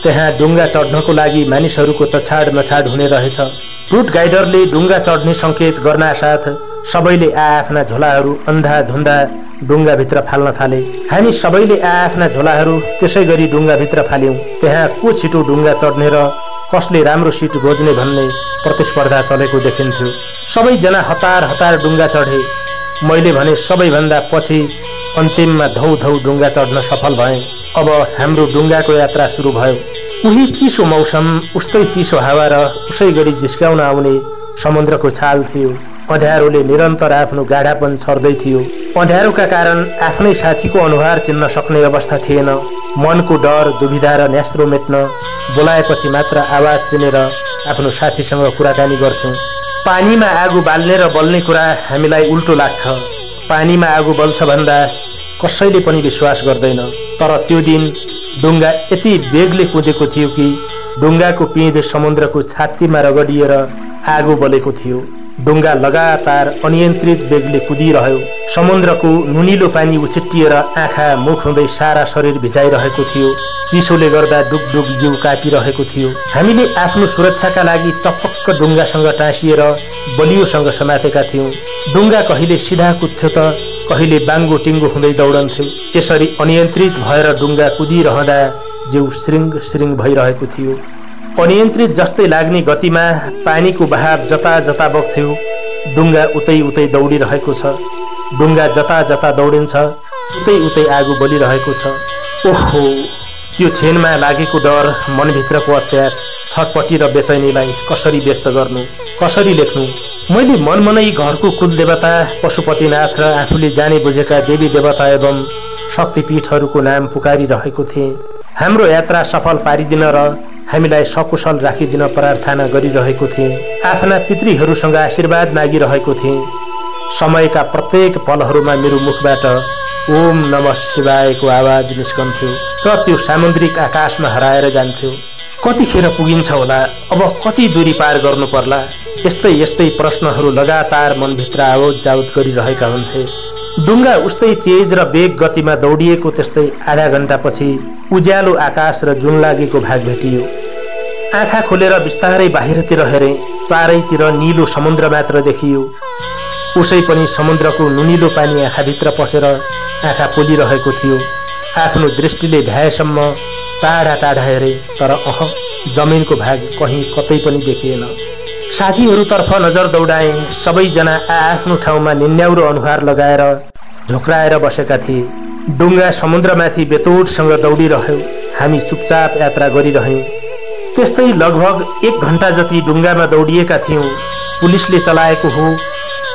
त्यहाँ डुङ्गा चढ्नको लागि मानिसहरूको तछाड नछाड हुने रहेछ। रुट गाइडरले डुङ्गा चढ्ने सङ्केत गर्नासाथ सबैले आफ्ना झोलाहरू अन्धाधुन्दा डुङ्गाभित्र फाल्न थाले। हामी सबैले आफ्ना झोलाहरू त्यसै गरी डुङ्गाभित्र फाल्यौँ। त्यहाँ को छिटो डुङ्गा चढ्ने र कसले राम्रो सिट रोज्ने भन्ने प्रतिस्पर्धा चलेको देखिन्थ्यो। सबैजना हतार हतार डुङ्गा चढे। मैले भने सबैभन्दा पछि अन्तिममा धौ धौ डुङ्गा चढ्न सफल भएँ। अब हाम्रो डुङ्गाको यात्रा सुरु भयो। उही चिसो मौसम, उस्तै चिसो हावा र उसै गरी जिस्काउन आउने समुद्रको छाल थियो। अँध्यारोले निरन्तर आफ्नो गाढापन छर्दै थियो। अँध्यारोका कारण आफ्नै साथीको अनुहार चिन्न सक्ने अवस्था थिएन। मनको डर, दुविधा र न्यास्रो मेट्न बोलाएपछि मात्र आवाज चिनेर आफ्नो साथीसँग कुराकानी गर्थ्यौँ। पानीमा आगो बाल्ने र बल्ने कुरा हामीलाई उल्टो लाग्छ। पानीमा आगो बल्छ भन्दा कसैले पनि विश्वास गर्दैन। तर त्यो दिन डुङ्गा यति वेगले कुदेको थियो कि डुङ्गाको पिँध समुद्रको छातीमा रगडिएर आगो बलेको थियो। डुङ्गा लगातार अनियन्त्रित वेगले कुदिरह्यो। समुद्रको नुनिलो पानी उछिट्टिएर आँखा मुख हुँदै सारा शरीर भिजाइरहेको थियो। चिसोले गर्दा डुगडुग जिउ काटिरहेको थियो। हामीले आफ्नो सुरक्षाका लागि चपक्क डुङ्गासँग टाँसिएर बलियोसँग समातेका थियौँ। डुङ्गा कहिले सिधा कुद्थ्यो त कहिले बाङ्गो टिङ्गो हुँदै दौडन्थ्यो। यसरी अनियन्त्रित भएर डुङ्गा कुदिरहँदा जिउ श्रिङ श्रिङ भइरहेको थियो। अनियन्त्रित जस्तै लाग्ने गतिमा पानीको बहाव जता जता बग्थ्यो। डुङ्गा उतै उतै दौडिरहेको छ। डुङ्गा जता जता दौडिन्छ उतै उतै आगो बलिरहेको छ। ओहो, त्यो क्षणमा लागेको डर, मनभित्रको अत्यास, छटपटी र बेचैनीलाई कसरी व्यक्त गर्नु, कसरी लेख्नु? मैले मनमनै घरको कुलदेवता पशुपतिनाथ र आफूले जाने बुझेका देवी देवता एवं शक्तिपीठहरूको नाम पुकारिरहेको थिएँ। हाम्रो यात्रा सफल पारिदिन र हामीलाई सकुशल राखिदिन प्रार्थना गरिरहेको थिएँ। आफ्ना पितृहरूसँग आशीर्वाद मागिरहेको थिएँ। समयका प्रत्येक पलहरूमा मेरो मुखबाट ओम नमः शिवायको आवाज निस्कन्थ्यो र त्यो सामुद्रिक आकाशमा हराएर जान्थ्यो। कतिखेर पुगिन्छ होला? अब कति दूरी पार गर्नु पर्ला? यस्तै यस्तै प्रश्नहरू लगातार मनभित्र आवत जावत गरिरहेका हुन्थे। डुङ्गा उस्तै तेज र वेग गतिमा दौडिएको त्यस्तै आधा घण्टापछि उज्यालो आकाश र जुन लागेको भाग भेटियो। आँखा खोलेर बिस्तारै बाहिरतिर हेरेँ। चारैतिर निलो समुद्र मात्र देखियो। उसै पनि समुद्रको नुनिलो पानी आँखाभित्र पसेर आँखा पोलिरहेको थियो। आफ्नो दृष्टिले भ्याएसम्म टाढा टाढा हेरे, तर जमिनको भाग कहीँ कतै पनि देखिएन। साथीहरूतर्फ नजर दौडाए। सबैजना आफ्नो ठाउँमा निन्याउरो अनुहार लगाएर झोक्राएर बसेका थिए। डुङ्गा समुद्रमाथि बेतोडसँग दौडिरह्यो। हामी चुपचाप यात्रा गरिरह्यौँ। त्यस्तै लगभग 1 घण्टा जति डुङ्गामा दौडिएका थियौँ। पुलिसले चलाएको हो,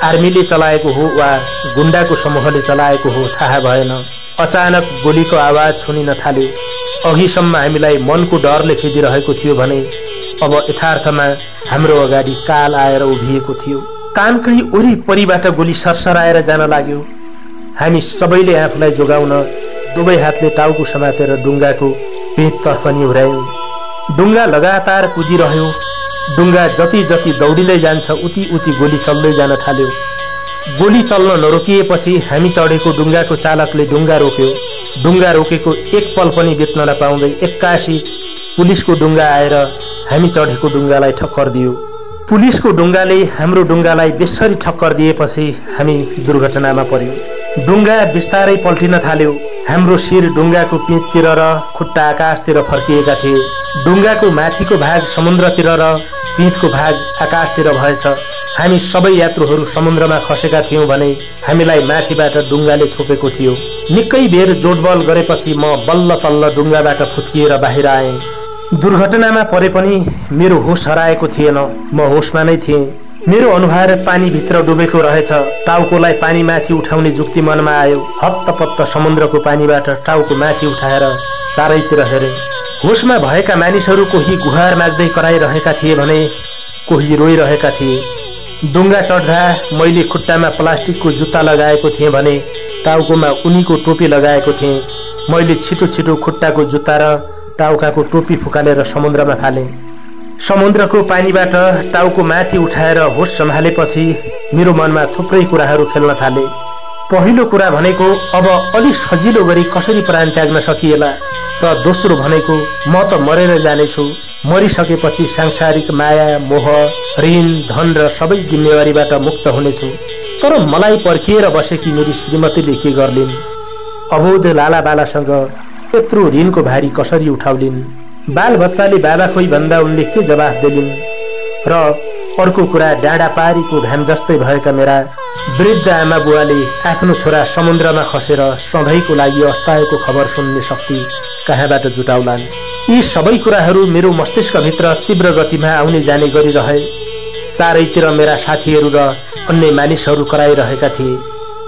आर्मीले चलाएको हो वा गुण्डाको समूहले चलाएको हो थाहा भएन। अचानक गोलीको आवाज सुनिन थाल्यो। अघिसम्म हामीलाई मनको डरले खेदिरहेको थियो भने अब यथार्थमा हाम्रो अगाडि काल आएर उभिएको थियो। कानकै वरिपरिबाट गोली सरसराएर जान लाग्यो। हामी सबैले आफूलाई जोगाउन दुवै हातले टाउको समातेर डुङ्गाको पेटतर्फ निहुर्यायौँ। डुङ्गा लगातार कुदिरह्यो। डुङ्गा जति जति दौडिँदै जान्छ उति उति गोली चल्दै जान थाल्यो। गोली चल्न नरोकिएपछि हामी चढेको डुङ्गाको चालकले डुङ्गा रोक्यो। डुङ्गा रोकेको एक पल पनि बित्न नपाउँदै एक्कासी पुलिसको डुङ्गा आएर हामी चढेको डुङ्गालाई ठक्कर दियो। पुलिसको डुङ्गाले हाम्रो डुङ्गालाई बेसरी ठक्कर दिएपछि हामी दुर्घटनामा पर्यौँ। डुङ्गा बिस्तारै पल्टिन थाल्यो। हाम्रो शिर डुङ्गाको पिँधतिर र खुट्टा आकाशतिर फर्किएका थिए। डुङ्गाको माथिको भाग समुद्रतिर र पिँधको भाग आकाशतिर भएछ। हामी सबै यात्रुहरू समुद्रमा खसेका थियौँ भने हामीलाई माथिबाट डुङ्गाले छोपेको थियो। निकै बेर जोडबल गरेपछि म बल्ल तल्ल डुङ्गाबाट फुत्किएर बाहिर आएँ। दुर्घटनामा परे पनि मेरो होस हराएको थिएन। म होसमा नै थिएँ। मेरो अनुहार पानीभित्र डुबेको रहेछ। टाउकोलाई पानी माथि उठाउने जुक्ति मनमा आयो। हत्तपत्त समुद्रको पानीबाट टाउको माथि उठाएर चारैतिर हेरे। होसमा भएका मानिसहरू कोही गुहार माग्दै कराइरहेका थिए भने कोही रोइरहेका थिए। डुङ्गा चढ्दा मैले खुट्टामा प्लास्टिकको जुत्ता लगाएको थिएँ भने टाउकोमा उनीको टोपी लगाएको थिएँ। मैले छिटो छिटो खुट्टाको जुत्ता र टाउकाको टोपी फुकालेर समुद्रमा फालेँ। समुद्रको पानीबाट टाउको माथि उठाएर होस सम्हालेपछि मेरो मनमा थुप्रै कुराहरू खेल्न थाले। पहिलो कुरा भनेको अब अलि सजिलो गरी कसरी प्राण त्याग्न सकिएला, र दोस्रो भनेको म त मरेर जानेछु। मरिसकेपछि सांसारिक माया, मोह, ऋण, धन र सबै जिम्मेवारीबाट मुक्त हुनेछु। तर मलाई पर्खिएर बसेकी मेरी श्रीमतीले के गर्लिन्? अबोध लाला बालासँग यत्रो ऋणको भारी कसरी उठाउलिन्? बाल बच्चाले बाबा खोइ भन्दा उनले के जवाफ दिलिन्? र अर्को कुरा, डाँडा पारीको घाम जस्तै भएका मेरा वृद्ध आमा बुवाले आफ्नो छोरा समुद्रमा खसेर सधैँको लागि अस्ताएको खबर सुन्ने शक्ति कहाँबाट जुटाउलान्? यी सबै कुराहरू मेरो मस्तिष्कभित्र तीव्र गतिमा आउने जाने गरिरहे। चारैतिर मेरा साथीहरू र अन्य मानिसहरू कराइरहेका थिए।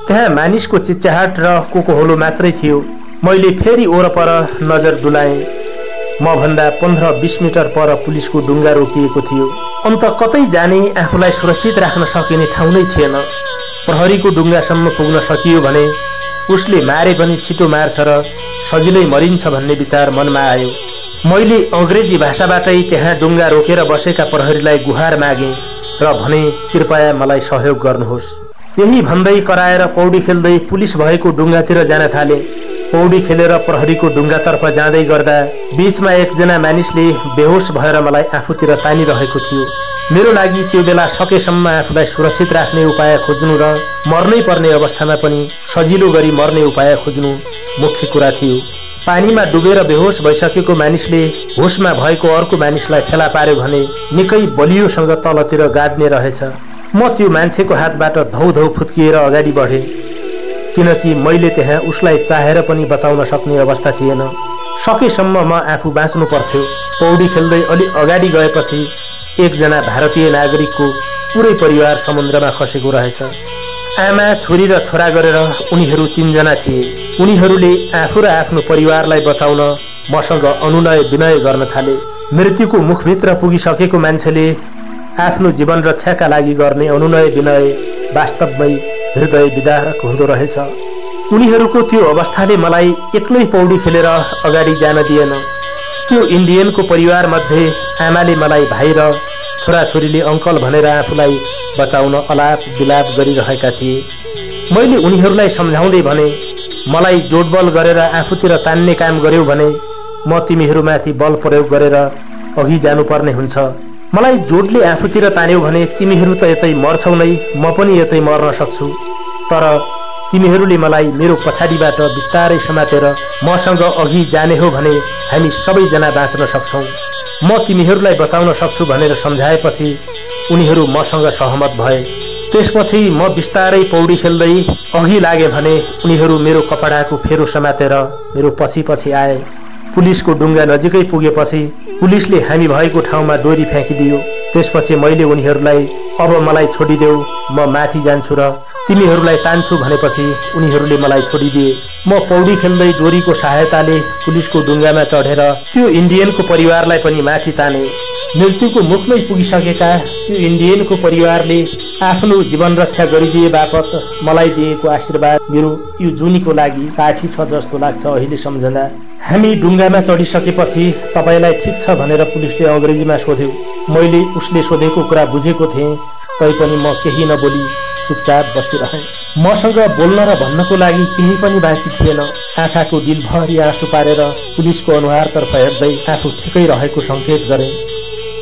त्यहाँ मानिसको चिच्याहाट र कोकोहोलो मात्रै थियो। मैले फेरि वरपर नजर डुलाएँ। म भन्दा 15-20 मिटर पर पुलिसको डुङ्गा रोकिएको थियो। अन्त कतै जाने, आफूलाई सुरक्षित राख्न सकिने ठाउँ नै थिएन। प्रहरीको डुङ्गासम्म पुग्न सकियो भने उसले मारे पनि छिटो मार्छ र सजिलै मरिन्छ भन्ने विचार मनमा आयो। मैले अङ्ग्रेजी भाषाबाटै त्यहाँ डुङ्गा रोकेर बसेका प्रहरीलाई गुहार मागेँ र भने, कृपया मलाई सहयोग गर्नुहोस्। यही भन्दै कराएर पौडी खेल्दै पुलिस भएको डुङ्गातिर जान थाले। पौडी खेलेर प्रहरीको डुङ्गातर्फ जाँदै गर्दा बीचमा एकजना मानिसले बेहोस भएर मलाई आफूतिर तानिरहेको थियो। मेरो लागि त्यो बेला सकेसम्म आफूलाई सुरक्षित राख्ने उपाय खोज्नु र मर्नै पर्ने अवस्थामा पनि सजिलो गरी मर्ने उपाय खोज्नु मुख्य कुरा थियो। पानीमा डुबेर बेहोस भइसकेको मानिसले होसमा भएको अर्को मानिसलाई फेला पार्यो भने निकै बलियोसँग तलतिर गाड्ने रहेछ। म त्यो मान्छेको हातबाट धौधौ फुत्किएर अगाडि बढेँ, किनकि मैले त्यहाँ उसलाई चाहेर पनि बचाउन सक्ने अवस्था थिएन। सकेसम्म म आफू बाँच्नु पर्थ्यो। पौडी खेल्दै अलि अगाडि गएपछि एकजना भारतीय नागरिकको पुरै परिवार समुद्रमा खसेको रहेछ। आमा, छोरी र छोरा गरेर उनीहरू 3 जना थिए। उनीहरूले आफू र आफ्नो परिवारलाई बचाउन मसँग अनुनय विनय गर्न थाले। मृत्युको मुखभित्र पुगिसकेको मान्छेले आफ्नो जीवन रक्षाका लागि गर्ने अनुनय विनय वास्तवमै हृदय विदारक हुँदो रहेछ। उनीहरूको त्यो अवस्थाले मलाई एक्लै पौडी खेलेर अगाडि जान दिएन। त्यो इन्डियनको परिवार मध्ये आमाले मलाई भाइ र छोराछोरीले अङ्कल भनेर आफूलाई बचाउन अलाप विलाप गरिरहेका थिए। मैले उनीहरूलाई सम्झाउँदै भने, मलाई जोडबल गरेर आफूतिर तान्ने काम गर्यौ भने म तिमीहरूमाथि बल प्रयोग गरेर अघि जानुपर्ने हुन्छ। मलाई जोडले आफूतिर तान्यौ भने तिमीहरू त यतै मर्छौ नै, म पनि यतै मर्न सक्छु। तर तिमीहरूले मलाई मेरो पछाडिबाट बिस्तारै समातेर मसँग अघि जाने हो भने हामी सबैजना बाँच्न सक्छौँ। म तिमीहरूलाई बचाउन सक्छु भनेर सम्झाएपछि उनीहरू मसँग सहमत भए। त्यसपछि म बिस्तारै पौडी खेल्दै अघि लागे भने उनीहरू मेरो कपडाको फेरो समातेर मेरो पछि पछि आए। पुलिसको डुङ्गा नजिकै पुगेपछि पुलिसले हामी भएको ठाउँमा डोरी फ्याँकिदियो। त्यसपछि मैले उनीहरूलाई अब मलाई छोडिदेऊ, म माथि जान्छु र तिमीहरूलाई तान्छु भनेपछि उनीहरूले मलाई छोडिदिए। म पौडी खेल्दै डोरीको सहायताले पुलिसको डुङ्गामा चढेर त्यो इन्डियनको परिवारलाई पनि माथि ताने। मृत्युको मुखमै पुगिसकेका त्यो इन्डियनको परिवारले आफ्नो जीवन रक्षा गरिदिए बापत मलाई दिएको आशीर्वाद मेरो यो जुनीको लागि काठी छ जस्तो लाग्छ अहिले सम्झँदा। हामी डुङ्गामा चढिसकेपछि तपाईँलाई ठिक छ भनेर पुलिसले अङ्ग्रेजीमा सोध्यो। मैले उसले सोधेको कुरा बुझेको थिएँ, तैपनि म केही नबोली चुपचाप बसिरहेँ। मसँग बोल्न र भन्नको लागि केही पनि बाँकी थिएन। आँखाको दिलभरि आँसु पारेर पुलिसको अनुहारतर्फ हेर्दै आफू ठिकै रहेको सङ्केत गरेँ।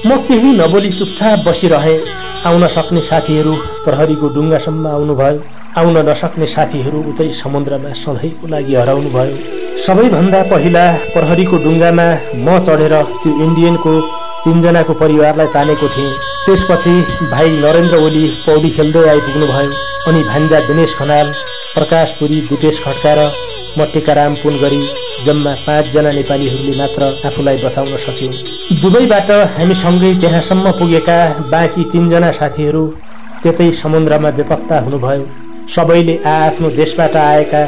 म केही नबोली चुपचाप बसिरहेँ। आउन सक्ने साथीहरू प्रहरीको डुङ्गासम्म आउनुभयो, आउन नसक्ने साथीहरू उतै समुद्रमा सधैँको लागि हराउनु भयो। सबैभन्दा पहिला प्रहरीको डुङ्गामा म चढेर त्यो इन्डियनको 3 जनाको परिवारलाई तानेको थिएँ। त्यसपछि भाइ नरेन्द्र ओली पौडी खेल्दै आइपुग्नु भयो। अनि भान्जा दिनेश खनाल, प्रकाश पुरी, दिपेश खड्का र म टेकाराम पुन गरी जम्मा 5 जना नेपालीहरूले मात्र आफूलाई बचाउन सक्यौँ। दुबईबाट हामीसँगै त्यहाँसम्म पुगेका बाँकी 3 जना साथीहरू त्यतै समुद्रमा बेपत्ता हुनुभयो। सबैले आफ्नो देशबाट आएका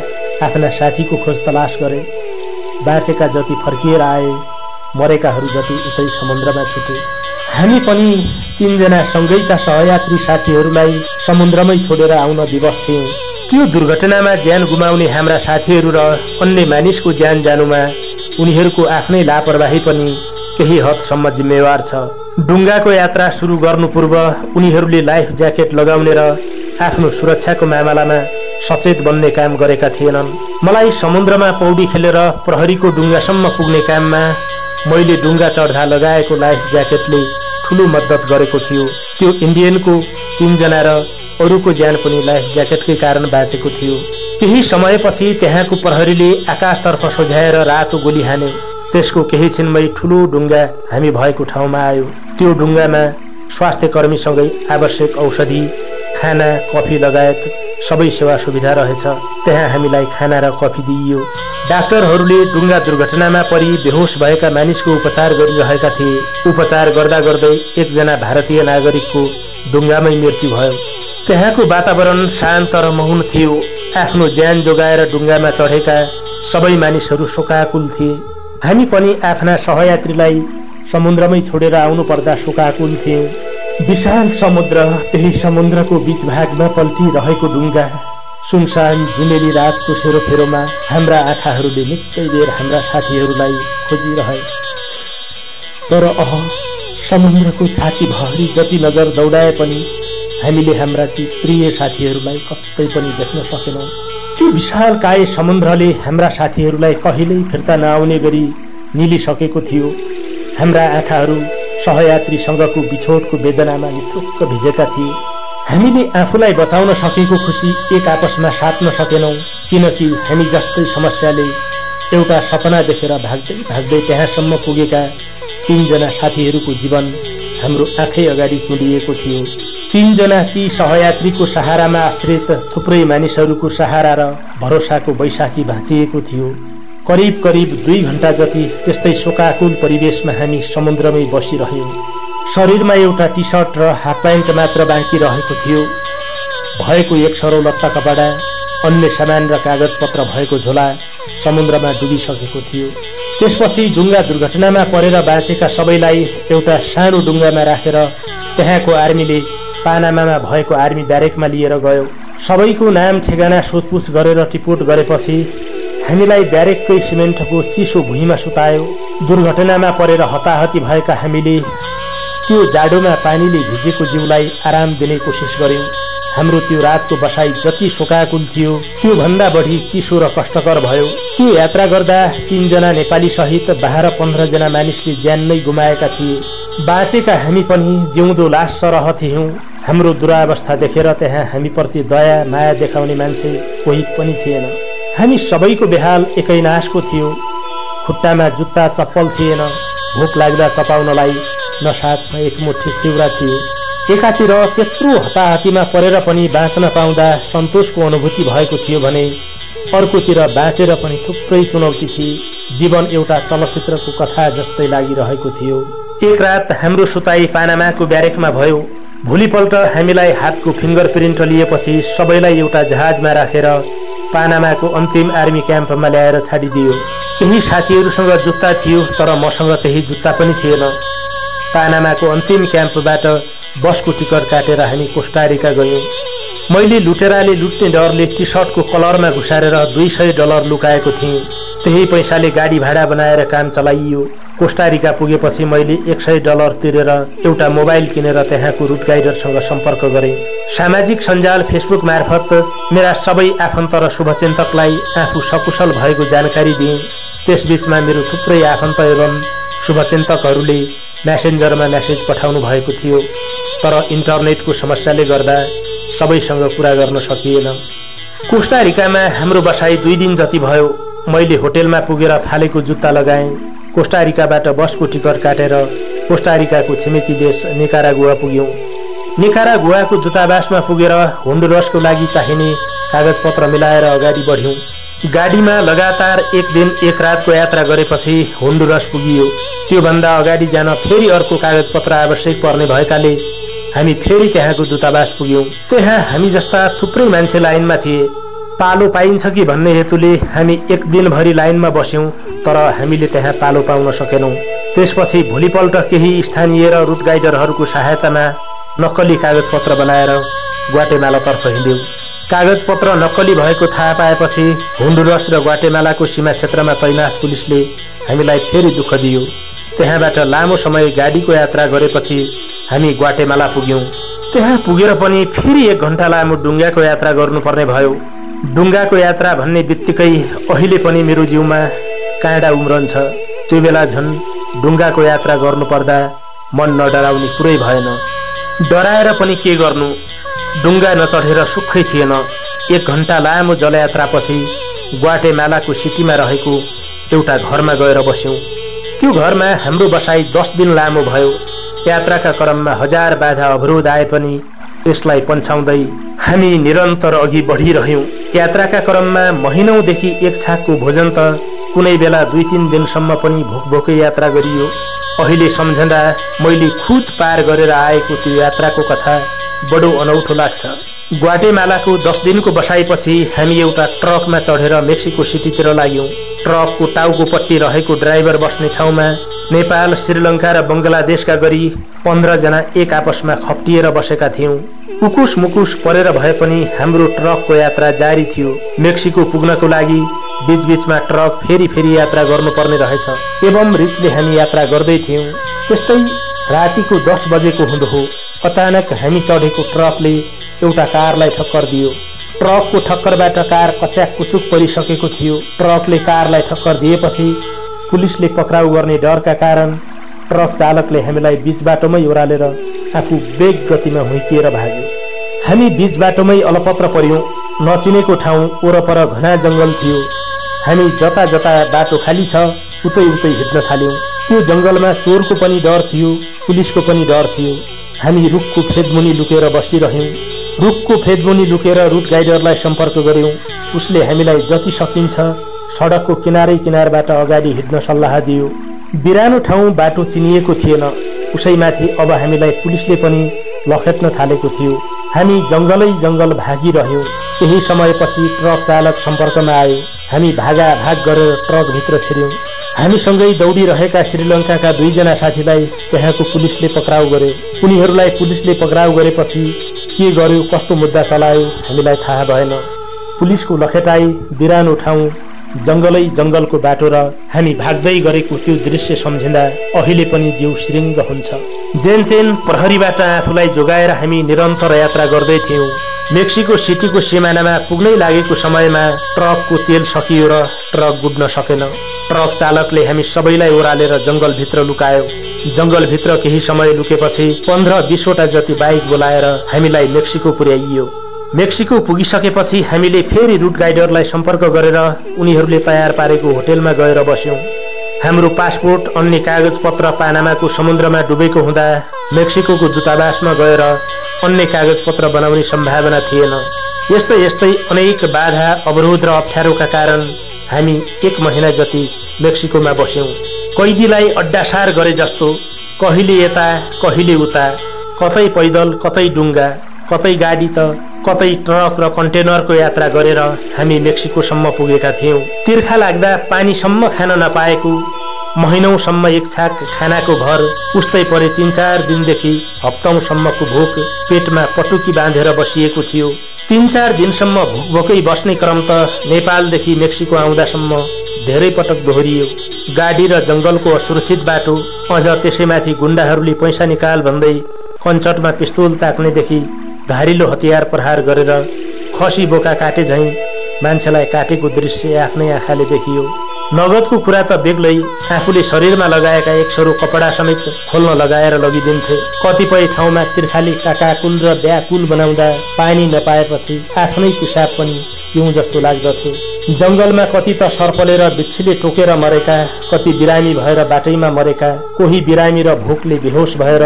आफ्ना साथीको खोज तलास गरे। बाँचेका जति फर्किएर आए, मरेकाहरू जति उतै समुद्रमा छुटे। हामी पनि 3 जना सँगैका सहयात्री साथीहरूलाई समुद्रमै छोडेर आउन विवश थियौँ। त्यो दुर्घटनामा ज्यान गुमाउने हाम्रा साथीहरू र अन्य मानिसको ज्यान जानुमा उनीहरूको आफ्नै लापरवाही पनि केही हदसम्म जिम्मेवार छ। डुङ्गाको यात्रा सुरु गर्नु पूर्व उनीहरूले लाइफ ज्याकेट लगाउने र आफ्नो सुरक्षाको मामलामा सचेत बन्ने काम गरेका थिएनन्। मलाई समुद्रमा पौडी खेलेर प्रहरीको डुङ्गासम्म पुग्ने काममा मैले डुङ्गा चढ्दा लगाएको लाइफ ज्याकेटले ठुलो मद्दत गरेको थियो। त्यो इन्डियनको 3 जना र अरूको ज्यान पनि लाइफ ज्याकेटकै कारण बाँचेको थियो। केही समयपछि त्यहाँको प्रहरीले आकाशतर्फ सोझ्याएर रातो गोली हान्यो। त्यसको केही छिनमै ठुलो डुङ्गा हामी भएको ठाउँमा आयो। त्यो डुङ्गामा स्वास्थ्य कर्मीसँगै आवश्यक औषधि, खाना, कफी लगायत सबै सेवा सुविधा रहेछ। त्यहाँ हामीलाई खाना र कफी दिइयो। डाक्टरहरूले डुङ्गा दुर्घटनामा परि बेहोस भएका मानिसको उपचार गरिरहेका थिए। उपचार गर्दा गर्दै 1 जना भारतीय नागरिकको डुङ्गामै मृत्यु भयो। त्यहाँको वातावरण शान्त र मौन थियो। आफ्नो ज्यान जोगाएर डुङ्गामा चढेका सबै मानिसहरू शोकाकुल थिए। हामी पनि आफ्ना सहयात्रीलाई समुद्रमै छोडेर आउनु पर्दा शोकाकुल थियौँ। विशाल समुद्र, त्यही समुद्रको बीच भागमा पल्टिरहेको डुङ्गा, सुनसान जुनेली रातको सेरोफेरोमा हाम्रा आँखाहरूले निकै बेर हाम्रा साथीहरूलाई खोजिरहे। तर समुद्रको छातीभरि जति नजर दौडाए पनि हामीले हाम्रा ती प्रिय साथीहरूलाई कतै पनि देख्न सकेनौँ। त्यो विशालकाय समुद्रले हाम्रा साथीहरूलाई कहिल्यै फिर्ता नआउने गरी निलिसकेको थियो। हाम्रा आँखाहरू सहयात्रीसँगको बिछोडको वेदनामा निथुक्क भिजेका थिए। हामीले आफूलाई बचाउन सकेको खुसी एक आपसमा साट्न सकेनौँ, किनकि हामी जस्तै समस्याले एउटा सपना देखेर भाग्दै भाग्दै त्यहाँसम्म पुगेका 3 जना साथीहरूको जीवन हाम्रो आँखै अगाडि चुडिएको थियो। 3 जना ती सहयात्रीको सहारामा आश्रित थुप्रै मानिसहरूको सहारा र भरोसाको बैशाखी भाँचिएको थियो। करिब करिब 2 घण्टा जति त्यस्तै शोकाकुल परिवेशमा हामी समुद्रमै बसिरह्यौँ। शरीरमा एउटा टी सर्ट र हाफ प्यान्ट मात्र बाँकी रहेको थियो। भएको 1 सरो लत्ता कपडा, अन्य सामान र कागजपत्र भएको झोला समुद्रमा डुबिसकेको थियो। त्यसपछि डुङ्गा दुर्घटनामा परेर बाँचेका सबैलाई एउटा सानो डुङ्गामा राखेर त्यहाँको आर्मीले पानामामा भएको आर्मी ब्यारेकमा लिएर गयो। सबैको नाम ठेगाना सोधपुछ गरेर टिपोट गरेपछि हामीलाई ब्यारेककै सिमेन्टको चिसो भुइँमा सुतायो। दुर्घटनामा परेर हताहती भएका हामीले त्यो जाडोमा पानीले भिजेको जिउलाई आराम दिने कोसिस गर्यौँ। हाम्रो त्यो रातको बसाई जति शोकाकुल थियो त्यो भन्दा बढी चिसो र कष्टकर भयो। त्यो यात्रा गर्दा 3 जना नेपाली सहित 12-15 जना मानिसले ज्यान नै गुमाएका थिए। बाँचेका हामी पनि जिउँदो लास सरह थियौं। हाम्रो दुरावस्था देखेर त्यहाँ हामीप्रति दया माया देखाउने मान्छे कोही पनि थिएन। हामी सबैको बेहाल एकै नासको थियो। खुट्टामा जुत्ता चप्पल थिएन। भोक लाग्दा चपाउनलाई न साथमा एक मुठी चिउरा थियो। एकातिर त्यत्रो हताहतीमा परेर पनि बाँच्न पाउँदा सन्तोषको अनुभूति भएको थियो भने अर्कोतिर बाँचेर पनि थुप्रै चुनौती थिए। जीवन एउटा चलचित्रको कथा जस्तै लागिरहेको थियो। एक रात हाम्रो सुताई पानामाको ब्यारेकमा भयो। भोलिपल्ट हामीलाई हातको फिङ्गर प्रिन्ट लिएपछि सबैलाई एउटा जहाजमा राखेर पानामाको अन्तिम आर्मी क्याम्पमा ल्याएर छाडिदियो। केही साथीहरूसँग जुत्ता थियो तर मसँग त्यही जुत्ता पनि थिएन। पानामाको अन्तिम क्याम्पबाट बसको टिकट काटेर हामी कोस्टारिका गयौँ। मैले लुटेराले लुट्ने डरले टी सर्टको कलरमा घुसारेर $200 लुकाएको थिएँ। त्यही पैसाले गाडी भाडा बनाएर काम चलाइयो। कोस्टारिका पुगेपछि मैले $100 तिरेर एउटा मोबाइल किनेर त्यहाँको रुट गाइडरसँग सम्पर्क गरेँ। सामाजिक सञ्जाल फेसबुक मार्फत मेरा सबै आफन्त र शुभचिन्तकलाई आफू सकुशल भएको जानकारी दिएँ। त्यसबीचमा मेरो थुप्रै आफन्त एवं शुभचिन्तकहरूले म्यासेन्जरमा मेसेज पठाउनु भएको थियो तर इन्टरनेटको समस्याले गर्दा सबैसँग कुरा गर्न सकिएन। कोस्टारिकामा हाम्रो बसाई 2 दिन जति भयो। मैले होटेलमा पुगेर फालेको जुत्ता लगाएँ। कोस्टारिकाबाट बसको टिकट काटेर कोस्टारिकाको छिमेकी देश निकारागुआ पुग्यौँ। निकारागुआको दूतावासमा पुगेर होन्डुरसको लागि चाहिने कागजपत्र मिलाएर अगाडि बढ्यौँ। गाडीमा लगातार 1 दिन 1 रातको यात्रा गरेपछि होन्डुरस पुगियो। त्योभन्दा अगाडि जान फेरि अर्को कागजपत्र आवश्यक पर्ने भएकाले हामी फेरि त्यहाँको दूतावास पुग्यौँ। त्यहाँ हामी जस्ता थुप्रै मान्छे लाइनमा थिए। पालो पाइन्छ कि भन्ने हेतुले हामी 1 दिनभरि लाइनमा बस्यौँ तर हामीले त्यहाँ पालो पाउन सकेनौँ। त्यसपछि भोलिपल्ट केही स्थानीय र रुट गाइडरहरूको सहायतामा नक्कली कागजपत्र बनाएर ग्वाटेमालातर्फ हिँड्यौँ। कागजपत्र नक्कली भएको थाहा पाएपछि होन्डुरस र ग्वाटेमालाको सीमा क्षेत्रमा तैनाथ पुलिसले हामीलाई फेरि दुःख दियो। त्यहाँबाट लामो समय गाडीको यात्रा गरेपछि हामी ग्वाटेमाला पुग्यौँ। त्यहाँ पुगेर पनि फेरि 1 घण्टा लामो डुङ्गाको यात्रा गर्नुपर्ने भयो। डुङ्गाको यात्रा भन्ने बित्तिकै अहिले पनि मेरो जिउमा काँडा उम्रन्छ। त्यो बेला झन् डुङ्गाको यात्रा गर्नुपर्दा मन नडराउने कुरै भएन। डराएर पनि के गर्नु, डुङ्गा नचढेर सुखै थिएन। 1 घण्टा लामो जलयात्रापछि ग्वाटेमालाको सिटीमा रहेको एउटा घरमा गएर बस्यौँ। त्यो घरमा हाम्रो बसाई 10 दिन लामो भयो। यात्राका क्रममा 1000 बाधा अवरोध आए पनि त्यसलाई पन्छाउँदै हामी निरन्तर अघि बढिरह्यौँ। यात्राका क्रममा महिनौँदेखि 1 छाकको भोजन त कुनै बेला 2-3 दिनसम्म पनि भोक-भोकै यात्रा गरियो। अहिले सम्झँदा मैले खुद पार गरेर आएको त्यो यात्राको कथा बडो अनौठो लाग्छ। ग्वाटेमालाको 10 दिनको बसाइपछि हामी एउटा ट्रकमा चढेर मेक्सिको सिटीतिर लाग्यौँ। ट्रकको टाउकोपट्टि रहेको ड्राइभर बस्ने ठाउँमा नेपाल, श्रीलङ्का र बङ्गलादेशका गरी 15 जना एक आपसमा खप्टिएर बसेका थियौँ। उकुस मुकुस परेर भए पनि हाम्रो ट्रकको यात्रा जारी थियो। मेक्सिको पुग्नको लागि बीचबीचमा ट्रक फेरि यात्रा गर्नुपर्ने रहेछ। एवं रितले हामी यात्रा गर्दै थियौँ। त्यस्तै रातिको 10 बजेको हुँदो अचानक हामी चढेको ट्रकले एउटा कारलाई ठक्कर दियो। ट्रकको ठक्करबाट कार कच्याक कुचुक परिसकेको थियो। ट्रकले कारलाई ठक्कर दिएपछि पुलिसले पक्राउ गर्ने डरका कारण ट्रक चालकले हामीलाई बीच बाटोमै ओह्रालेर आफू वेग गतिमा हुइकिएर भाग्यो। हामी बीच बाटोमै अलपत्र पर्यौँ। नचिनेको ठाउँ वरपर घना जङ्गल थियो। हामी जता जता बाटो खाली छ उतै हिँड्न थाल्यौँ। त्यो जङ्गलमा चोरको पनि डर थियो, पुलिसको पनि डर थियो। हामी रुखको फेदमुनि लुकेर बसिरह्यौँ। रुखको फेदमुनि लुकेर रुट गाइडरलाई सम्पर्क गर्यौँ। उसले हामीलाई जति सकिन्छ सडकको किनारैबाट अगाडि हिँड्न सल्लाह दियो। बिरानो ठाउँ बाटो चिनिएको थिएन। उसैमाथि अब हामीलाई पुलिसले पनि लखेट्न थालेको थियो। हामी जङ्गल भागिरह्यौँ। केही समयपछि ट्रक चालक सम्पर्कमा आयो। हामी भागाभाग गरेर ट्रकभित्र छिर्यौँ। हामीसँगै दौडिरहेका श्रीलङ्काका 2 जना साथीलाई त्यहाँको पुलिसले पक्राउ गर्यो। उनीहरूलाई पुलिसले पक्राउ गरेपछि के गर्यो, कस्तो मुद्दा चलायो हामीलाई थाहा भएन। पुलिसको लखेटाई, बिरानो ठाउँ, जङ्गलको बाटो र हामी भाग्दै गरेको त्यो दृश्य सम्झिँदा अहिले पनि जिउ श्रीङ्ग हुन्छ। जेनतेन प्रहरीबाट आफूलाई जोगाएर हामी निरन्तर यात्रा गर्दै थियौँ। मेक्सिको सिटीको सिमानामा पुग्नै लागेको समयमा ट्रकको तेल सकियो र ट्रक गुड्न सकेन। ट्रक चालकले हामी सबैलाई ओह्रालेर जंगलभित्र लुकायो। जंगलभित्र केही समय लुकेपछि 15-20 वटा जति बाइक बोलाएर हामीलाई मेक्सिको पुर्याइयो। मेक्सिको पुगिसकेपछि हामीले फेरि रुट गाइडरलाई सम्पर्क गरेर उनीहरूले तयार पारेको होटेलमा गएर बस्यौँ। हाम्रो पासपोर्ट अन्य कागजपत्र पानामाको समुद्रमा डुबेको हुँदा मेक्सिको दूतावासमा गएर अन्य कागजपत्र बनाउने सम्भावना थिएन। यस्तै यस्तै अनेक बाधा अवरोध र अप्ठ्यारोका कारण हामी 1 महिना जति मेक्सिकोमा बस्यौँ। कैदीलाई अड्डासार गरे जस्तो कहिले यता कहिले उता, कतै पैदल कतै डुङ्गा, कतै गाडी त कतै ट्रक र कन्टेनरको यात्रा गरेर हामी मेक्सिकोसम्म पुगेका थियौँ। तिर्खा लाग्दा पानीसम्म खान नपाएको, महिनौसम्म एक छाक खानाको भर उस्तै परे 3-4 दिनदेखि हप्तौंसम्मको भोक पेटमा पटुकी बाँधेर बसिएको थियो। 3-4 दिनसम्म भोकै बस्ने क्रम त नेपालदेखि मेक्सिको आउँदासम्म धेरै पटक दोहोरियो। गाडी र जंगलको असुरक्षित बाटो, अझ त्यसैमाथि गुण्डाहरूले पैसा निकाल भन्दै कञ्चटमा पिस्तोल ताक्नेदेखि धारिलो हतियार प्रहार गरेर खसी बोका काटे झैं मान्छेलाई काटेको दृश्य आफ्नै आँखाले देखियो। नगदको कुरा त बेग्लै, आफूले शरीरमा लगाएका एक सरो कपडा समेत खोल्न लगाएर लगिदिन्थे। कतिपय ठाउँमा तिर्खाली काकाकुल र व्याकुल बनाउँदा पानी नपाएपछि आफ्नै पिसाब पनि पिउँ जस्तो लाग्दथ्यो। जंगलमा कति त सर्पले र बिच्छीले टोकेर मरेका, कति बिरामी भएर बाटैमा मरेका, कोही बिरामी र भोकले बेहोस भएर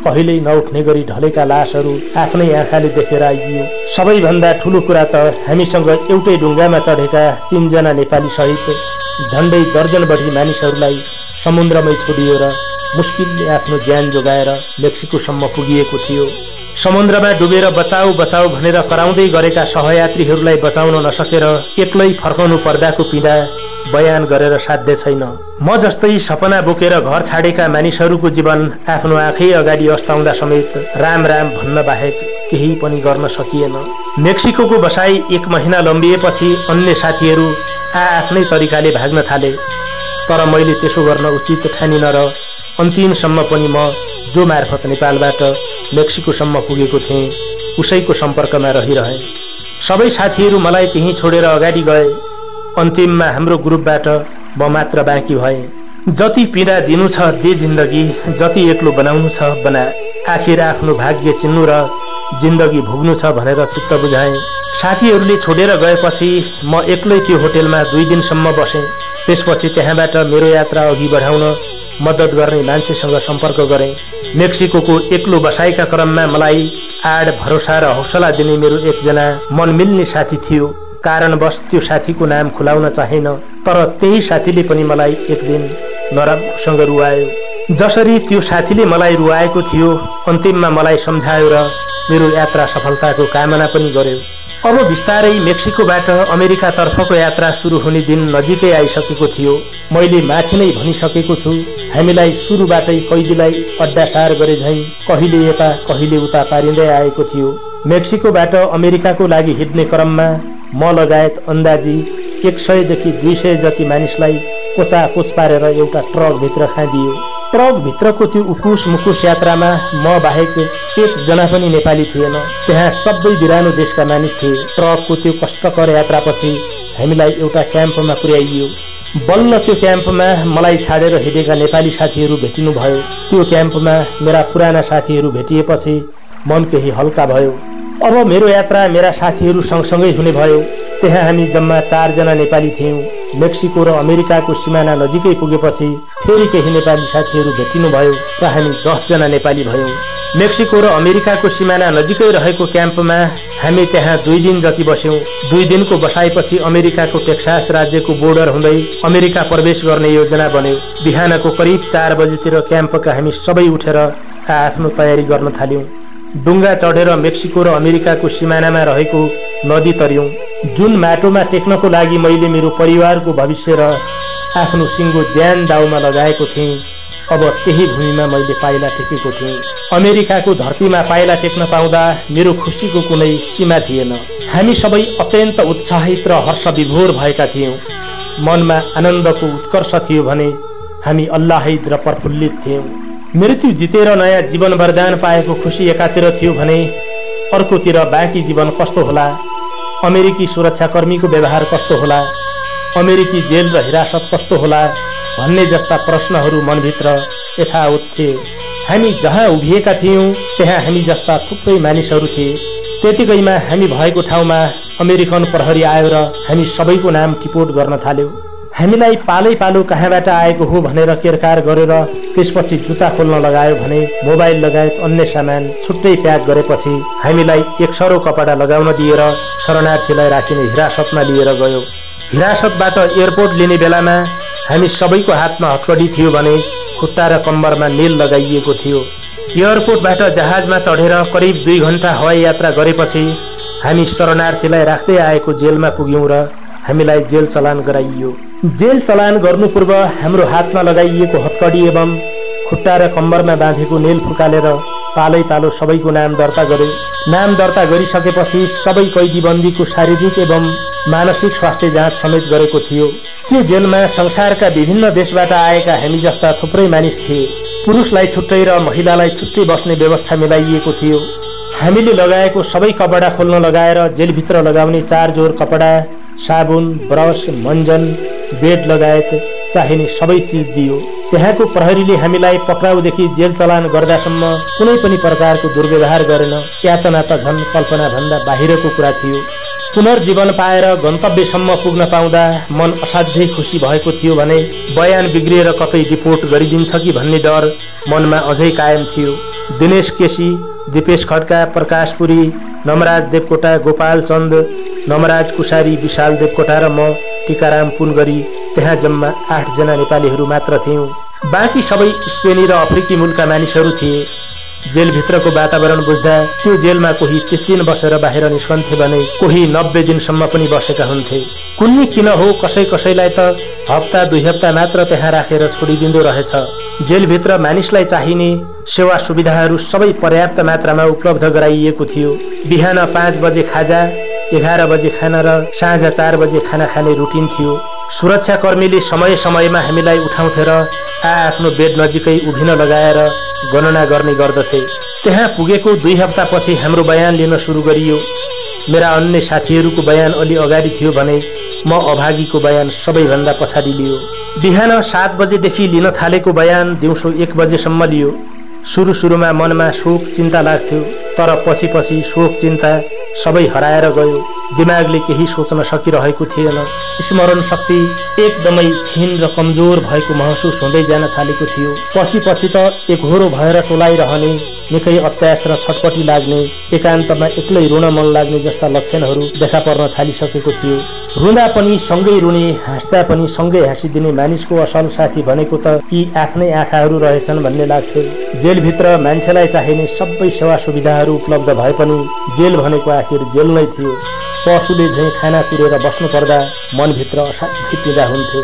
कहिल्यै नउठ्ने गरी ढलेका लासहरू आफ्नै आँखाले देखेर आइयो। सबैभन्दा ठुलो कुरा त हामीसँग एउटै ढुङ्गामा चढेका 3 जना नेपाली सहित झन्डै दर्जन बढी मानिसहरूलाई समुद्रमै छोडियो र मुस्किलले आफ्नो ज्यान जोगाएर मेक्सिकोसम्म पुगिएको थियो। समुद्रमा डुबेर बचाऊ बचाऊ भनेर कराउँदै गरेका सहयात्रीहरूलाई बचाउन नसकेर एक्लै फर्काउनु पर्दाको पीडा बयान गरेर साध्य छैन। म जस्तै सपना बोकेर घर छाडेका मानिसहरूको जीवन आफ्नो आँखै अगाडि अस्ताउँदा समेत राम राम भन्न बाहेक केही पनि गर्न सकिएन। मेक्सिकोको बसाई 1 महिना लम्बिएपछि अन्य साथीहरू आफ्नै तरिकाले भाग्न थाले, तर मैले त्यसो गर्न उचित ठानिन र अन्तिमसम्म पनि म जो मार्फत नेपालबाट मेक्सिकोसम्म पुगेको थिएँ उसैको सम्पर्कमा रहिरहेँ। सबै साथीहरू मलाई त्यहीँ छोडेर अगाडि गए। अन्तिममा हाम्रो ग्रुपबाट म मात्र बाँकी भएँ। जति पीडा दिनु छ दे जिन्दगी, जति एक्लो बनाउनु छ बना, आखिर आफ्नो भाग्य चिन्नु र जिन्दगी भोग्नु छ भनेर चित्त बुझाएँ। साथीहरूले छोडेर गएपछि म एक्लै त्यो होटेलमा 2 दिनसम्म बसेँ। त्यसपछि त्यहाँबाट मेरो यात्रा अघि बढाउन मद्दत गर्ने मान्छेसँग सम्पर्क गरेँ। मेक्सिकोको एक्लो बसाइका क्रममा मलाई आड भरोसा र हौसला दिने मेरो एकजना मन मिल्ने साथी थियो। कारणवश त्यो साथीको नाम खुलाउन चाहेन, तर त्यही साथीले पनि मलाई एक दिन नराम्रोसँग रुवायो। जसरी त्यो साथीले मलाई रुवाएको थियो, अन्तिममा मलाई सम्झायो र मेरो यात्रा सफलताको कामना पनि गर्यो। अब बिस्तारै मेक्सिकोबाट अमेरिकातर्फको यात्रा सुरु हुने दिन नजिकै आइसकेको थियो। मैले माथि नै भनिसकेको छु, हामीलाई सुरुबाटै कैदीलाई अड्डासार गरे झैं कहिले यता कहिले उता पारिँदै आएको थियो। मेक्सिकोबाट अमेरिकाको लागि हिँड्ने क्रममा म लगायत अन्दाजी 100 देखि 200 जति मानिसलाई कोचाकोच पारेर एउटा ट्रकभित्र खाँदियो। ट्रकभित्रको त्यो उकुस मुकुस यात्रामा म बाहेक 1 जना पनि नेपाली थिएन। त्यहाँ सबै बिरानो देशका मानिस थिए। ट्रकको त्यो कष्टकर यात्रापछि हामीलाई एउटा क्याम्पमा पुर्याइयो। बल्ल त्यो क्याम्पमा मलाई छाडेर हिँडेका नेपाली साथीहरू भेटिनु भयो। त्यो क्याम्पमा मेरा पुराना साथीहरू भेटिएपछि मन केही हल्का भयो। अब मेरो यात्रा मेरा साथीहरू सँगसँगै हुने भयो। त्यहाँ हामी जम्मा 4 जना नेपाली थियौँ। मेक्सिको र अमेरिकाको सिमाना नजिकै पुगेपछि फेरि केही नेपाली साथीहरू भेटिनु भयो र हामी 10 जना नेपाली भयौँ। मेक्सिको र अमेरिकाको सिमाना नजिकै रहेको क्याम्पमा हामी त्यहाँ 2 दिन जति बस्यौँ। 2 दिनको बसाइपछि अमेरिकाको टेक्सास राज्यको बोर्डर हुँदै अमेरिका प्रवेश गर्ने योजना बन्यो। बिहानको करिब 4 बजेतिर क्याम्पका हामी सबै उठेर आफ्नो तयारी गर्न थाल्यौँ। डुङ्गा चढेर मेक्सिको र अमेरिकाको सिमानामा रहेको नदी तर्यौँ, जुन माटोमा टेक्नको लागि मैले मेरो परिवारको भविष्य र आफ्नो सिङ्गो ज्यान दाउमा लगाएको थिएँ। अब त्यही भूमिमा मैले पाइला टेकेको थिएँ। अमेरिकाको धरतीमा पाइला टेक्न पाउँदा मेरो खुसीको कुनै सीमा थिएन। हामी सबै अत्यन्त उत्साहित र हर्षविभोर भएका थियौँ। मनमा आनन्दको उत्कर्ष थियो भने हामी अल्लाहित र प्रफुल्लित थियौँ। मृत्यु जितेर नयाँ जीवन वरदान पाएको खुसी एकातिर थियो भने अर्कोतिर बाँकी जीवन कस्तो होला, अमेरिकी सुरक्षाकर्मीको व्यवहार कस्तो होला, अमेरिकी जेल र हिरासत कस्तो होला भन्ने जस्ता प्रश्नहरू मनभित्र यथावत थिए। हामी जहाँ उभिएका थियौँ त्यहाँ हामी जस्ता थुप्रै मानिसहरू थिए। त्यतिकैमा हामी भएको ठाउँमा अमेरिकन प्रहरी आयो र हामी सबैको नाम टिपोट गर्न थाल्यो। हामीलाई पालै पालो कहाँबाट आएको हो भनेर केरकार गरेर त्यसपछि जुत्ता खोल्न लगायो भने मोबाइल लगायत अन्य सामान छुट्टै प्याक गरेपछि हामीलाई एक सरो कपडा लगाउन दिएर शरणार्थीलाई राखिने हिरासतमा लिएर गयो। हिरासतबाट एयरपोर्ट लिने बेलामा हामी सबैको हातमा हत्कडी थियो भने खुट्टा र कम्मरमा नेल लगाइएको थियो। एयरपोर्टबाट जहाजमा चढेर करिब 2 घण्टा हवाई यात्रा गरेपछि हामी शरणार्थीलाई राख्दै आएको जेलमा पुग्यौं र हामीलाई जेल चलान गराइयो। जेल चलान गर्नु पूर्व हाम्रो हातमा लगाइएको हत्कडी एवं खुट्टा र कम्मरमा बाँधेको नेल फुकालेर पालै पालो सबैको नाम दर्ता गरे। नाम दर्ता गरिसकेपछि सबै कैदीबन्दीको शारीरिक एवं मानसिक स्वास्थ्य जाँच समेत गरेको थियो। त्यो जेलमा संसारका विभिन्न देशबाट आएका हामी जस्ता थुप्रै मानिस थिए। पुरुषलाई छुट्टै र महिलालाई छुट्टै बस्ने व्यवस्था मिलाइएको थियो। हामीले लगाएको सबै कपडा खोल्न लगाएर जेलभित्र लगाउने 4 जोर कपडा, साबुन, ब्रस, मञ्जन, बेड लगायत चाहिने सबै चिज दियो। त्यहाँको प्रहरीले हामीलाई पक्राउदेखि जेल चलान गर्दासम्म कुनै पनि प्रकारको दुर्व्यवहार गरेन। यातना त झन् कल्पनाभन्दा बाहिरको कुरा थियो। पुनर्जीवन पाएर गन्तव्यसम्म पुग्न पाउँदा मन असाध्यै खुसी भएको थियो भने बयान बिग्रिएर कतै डिपोर्ट गरिदिन्छ कि भन्ने डर मनमा अझै कायम थियो। दिनेश केसी, दिपेश खड्का, प्रकाश पुरी, नमराज देवकोटा, गोपाल चन्द, नमराज कुसारी, विशाल देवकोटा र म टीकाराम पुनगरी त्यहाँ जम्मा 8 जना नेपालीहरू मात्र थियौं। बाँकी सबै स्पेनी र अफ्रिकी मूलका मानिसहरू थिए। जेलभित्रको वातावरण बुझ्दा त्यो जेलमा कोही 30 दिन बसेर बाहिर निस्कन्थे भने कोही 90 दिनसम्म पनि बसेका हुन्थे। कुन्नी किन हो कसै कसैलाई त हप्ता 2 हप्ता मात्र त्यहाँ राखेर छोडिदिँदो रहेछ। जेलभित्र मानिसलाई चाहिने सेवा सुविधाहरू सबै पर्याप्त मात्रामा उपलब्ध गराइएको थियो। बिहान 5 बजे खाजा, 11 बजे खाना र साँझ 4 बजे खाना खाने रुटिन थियो। सुरक्षाकर्मीले समय समयमा हामीलाई उठाउँथे र आफ्नो बेड नजिकै उभिन लगाएर गणना गर्ने गर्दथे। त्यहाँ पुगेको 2 हप्तापछि हाम्रो बयान लिन सुरु गरियो। मेरा अन्य साथीहरूको बयान अलि अगाडि थियो भने म अभागीको बयान सबैभन्दा पछाडि लियो। बिहान 7 बजेदेखि लिन थालेको बयान दिउँसो 1 बजेसम्म लियो। सुरुमा मनमा शोक चिन्ता लाग्थ्यो, तर पछि शोक चिन्ता सबै हराएर गयो। दिमागले केही सोच्न सकिरहेको थिएन। स्मरण शक्ति एकदमै क्षीण र कमजोर भएको महसुस हुँदै जान थालेको थियो। पछि त एकहोरो भएर टोलाइरहने, निकै अत्यास र छटपटी लाग्ने, एकान्तमा एक्लै रुन मन लाग्ने जस्ता लक्षणहरू देखा पर्न थालिसकेको थियो। रुँदा पनि सँगै रुने, हाँस्दा पनि सँगै हाँसिदिने मानिसको असल साथी भनेको त यी आफ्नै आँखाहरू रहेछन् भन्ने लाग्थ्यो। जेलभित्र मान्छेलाई चाहिने सबै सेवा सुविधाहरू उपलब्ध भए पनि जेल भनेको आखिर जेल नै थियो। पशुले झैँ खाना कुरेर बस्नु पर्दा मनभित्र असाध्यै पीडा हुन्थ्यो।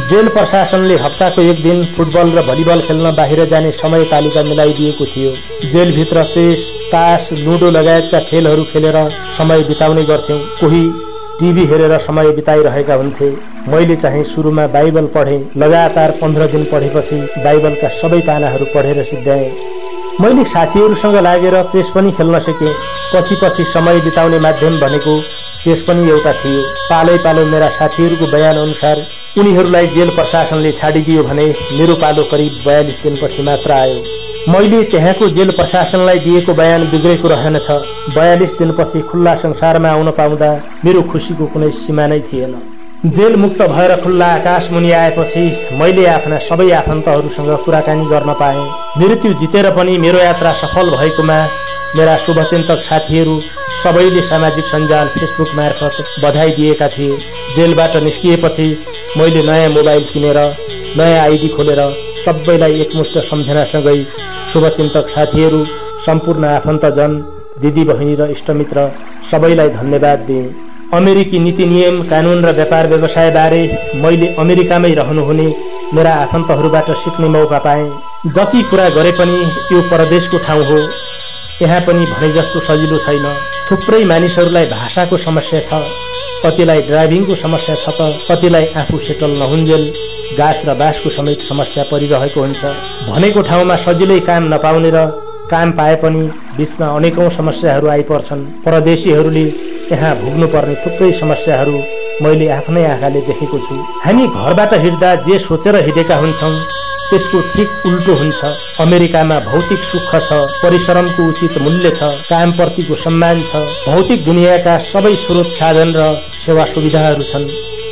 जेल प्रशासनले हप्ताको 1 दिन फुटबल र भलिबल खेल्न बाहिर जाने समय तालिका मिलाइदिएको थियो। जेलभित्र चेस, तास, लुडो लगायतका खेलहरू खेलेर समय बिताउने गर्थ्यौं। कोही टिभी हेरेर समय बिताइरहेका हुन्थे। मैले चाहिँ सुरुमा बाइबल पढेँ। लगातार 15 दिन पढेपछि बाइबलका सबै पानाहरू पढेर सिद्ध्याएँ। मैले साथीहरूसँग लागेर चेस पनि खेल्न सिकेँ। पछि समय बिताउने माध्यम भनेको चेस पनि एउटा थियो। पालै पालो मेरा साथीहरूको बयान अनुसार उनीहरूलाई जेल प्रशासनले छाडिदियो भने मेरो पालो करिब 42 दिनपछि मात्र आयो। मैले त्यहाँको जेल प्रशासनलाई दिएको बयान बिग्रेको रहेनछ। 42 दिनपछि खुल्ला संसारमा आउन पाउँदा मेरो खुसीको कुनै सीमा नै थिएन। जेल मुक्त भएर खुल्ला आकाश मुनि आएपछि मैले आफ्ना सबै आफन्तहरूसँग कुराकानी गर्न पाएँ। मृत्यु जितेर पनि मेरो यात्रा सफल भएकोमा मेरा शुभचिन्तक साथीहरू सबैले सामाजिक सञ्जाल फेसबुक मार्फत बधाई दिएका थिए। जेलबाट निस्किएपछि मैले नयाँ मोबाइल किनेर नयाँ आइडी खोलेर सबैलाई एकमुष्ट सम्झनासँगै शुभचिन्तक साथीहरू, सम्पूर्ण आफन्तजन, दिदी बहिनी र इष्टमित्र सबैलाई धन्यवाद दिएँ। अमेरिकी नीति नियम, कानुन र व्यापार व्यवसाय बारे मैले अमेरिकामै रहनुहुने मेरा आफन्तहरूबाट सिक्ने मौका पाएँ। जति कुरा गरे पनि यो परदेशको ठाउँ हो। यहाँ पनि भने जस्तो सजिलो छैन। थुप्रै मानिसहरूलाई भाषाको समस्या छ। कतिलाई ड्राइभिङको समस्या छ त कतिलाई आफू सेटल नहुन्जेल गाँस र बाँसको समेत समस्या परिरहेको हुन्छ। भनेको ठाउँमा सजिलै काम नपाउने र काम पाए पनि बीचमा अनेकौं समस्याहरू आइपर्छन्। परदेशीहरूले यहाँ भोग्नुपर्ने थुप्रै समस्याहरू मैले आफ्नै आँखाले देखेको छु। हामी घरबाट हिँड्दा जे सोचेर हिँडेका हुन्छौँ त्यसको ठीक उल्टो हुन्छ। अमेरिकामा भौतिक सुख छ, परिश्रमको उचित मूल्य छ, कामप्रतिको सम्मान छ, भौतिक दुनियाँका सबै स्रोत साधन र सेवा सुविधाहरू छन्,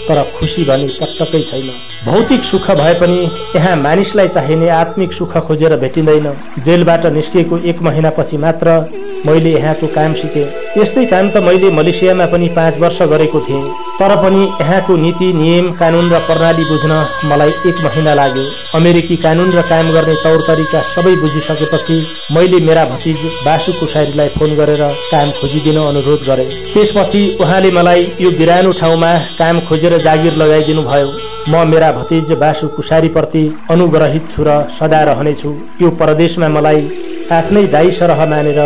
तर खुसी भने पटक्कै छैन। भौतिक सुख भए पनि यहाँ मानिसलाई चाहिने आत्मिक सुख खोजेर भेटिँदैन। जेलबाट निस्किएको 1 महिनापछि मात्र मैले यहाँको काम सिकेँ। यस्तै काम त मैले मलेसियामा पनि 5 वर्ष गरेको थिएँ, तर पनि यहाँको नीति नियम कानुन र प्रणाली बुझ्न मलाई 1 महिना लाग्यो। अमेरिकी कानुन र काम गर्ने तौर तरिका सबै बुझिसकेपछि मैले मेरा भतिज बासु कुसारीलाई फोन गरेर काम खोजिदिन अनुरोध गरेँ। त्यसपछि उहाँले मलाई यो बिरानो ठाउँमा काम खोजेर जागिर लगाइदिनु भयो। म मेरा भतिज बासु कुसारीप्रति अनुग्रहित छु र सदा रहनेछु। यो परदेशमा मलाई आफ्नै दाइ सरह मानेर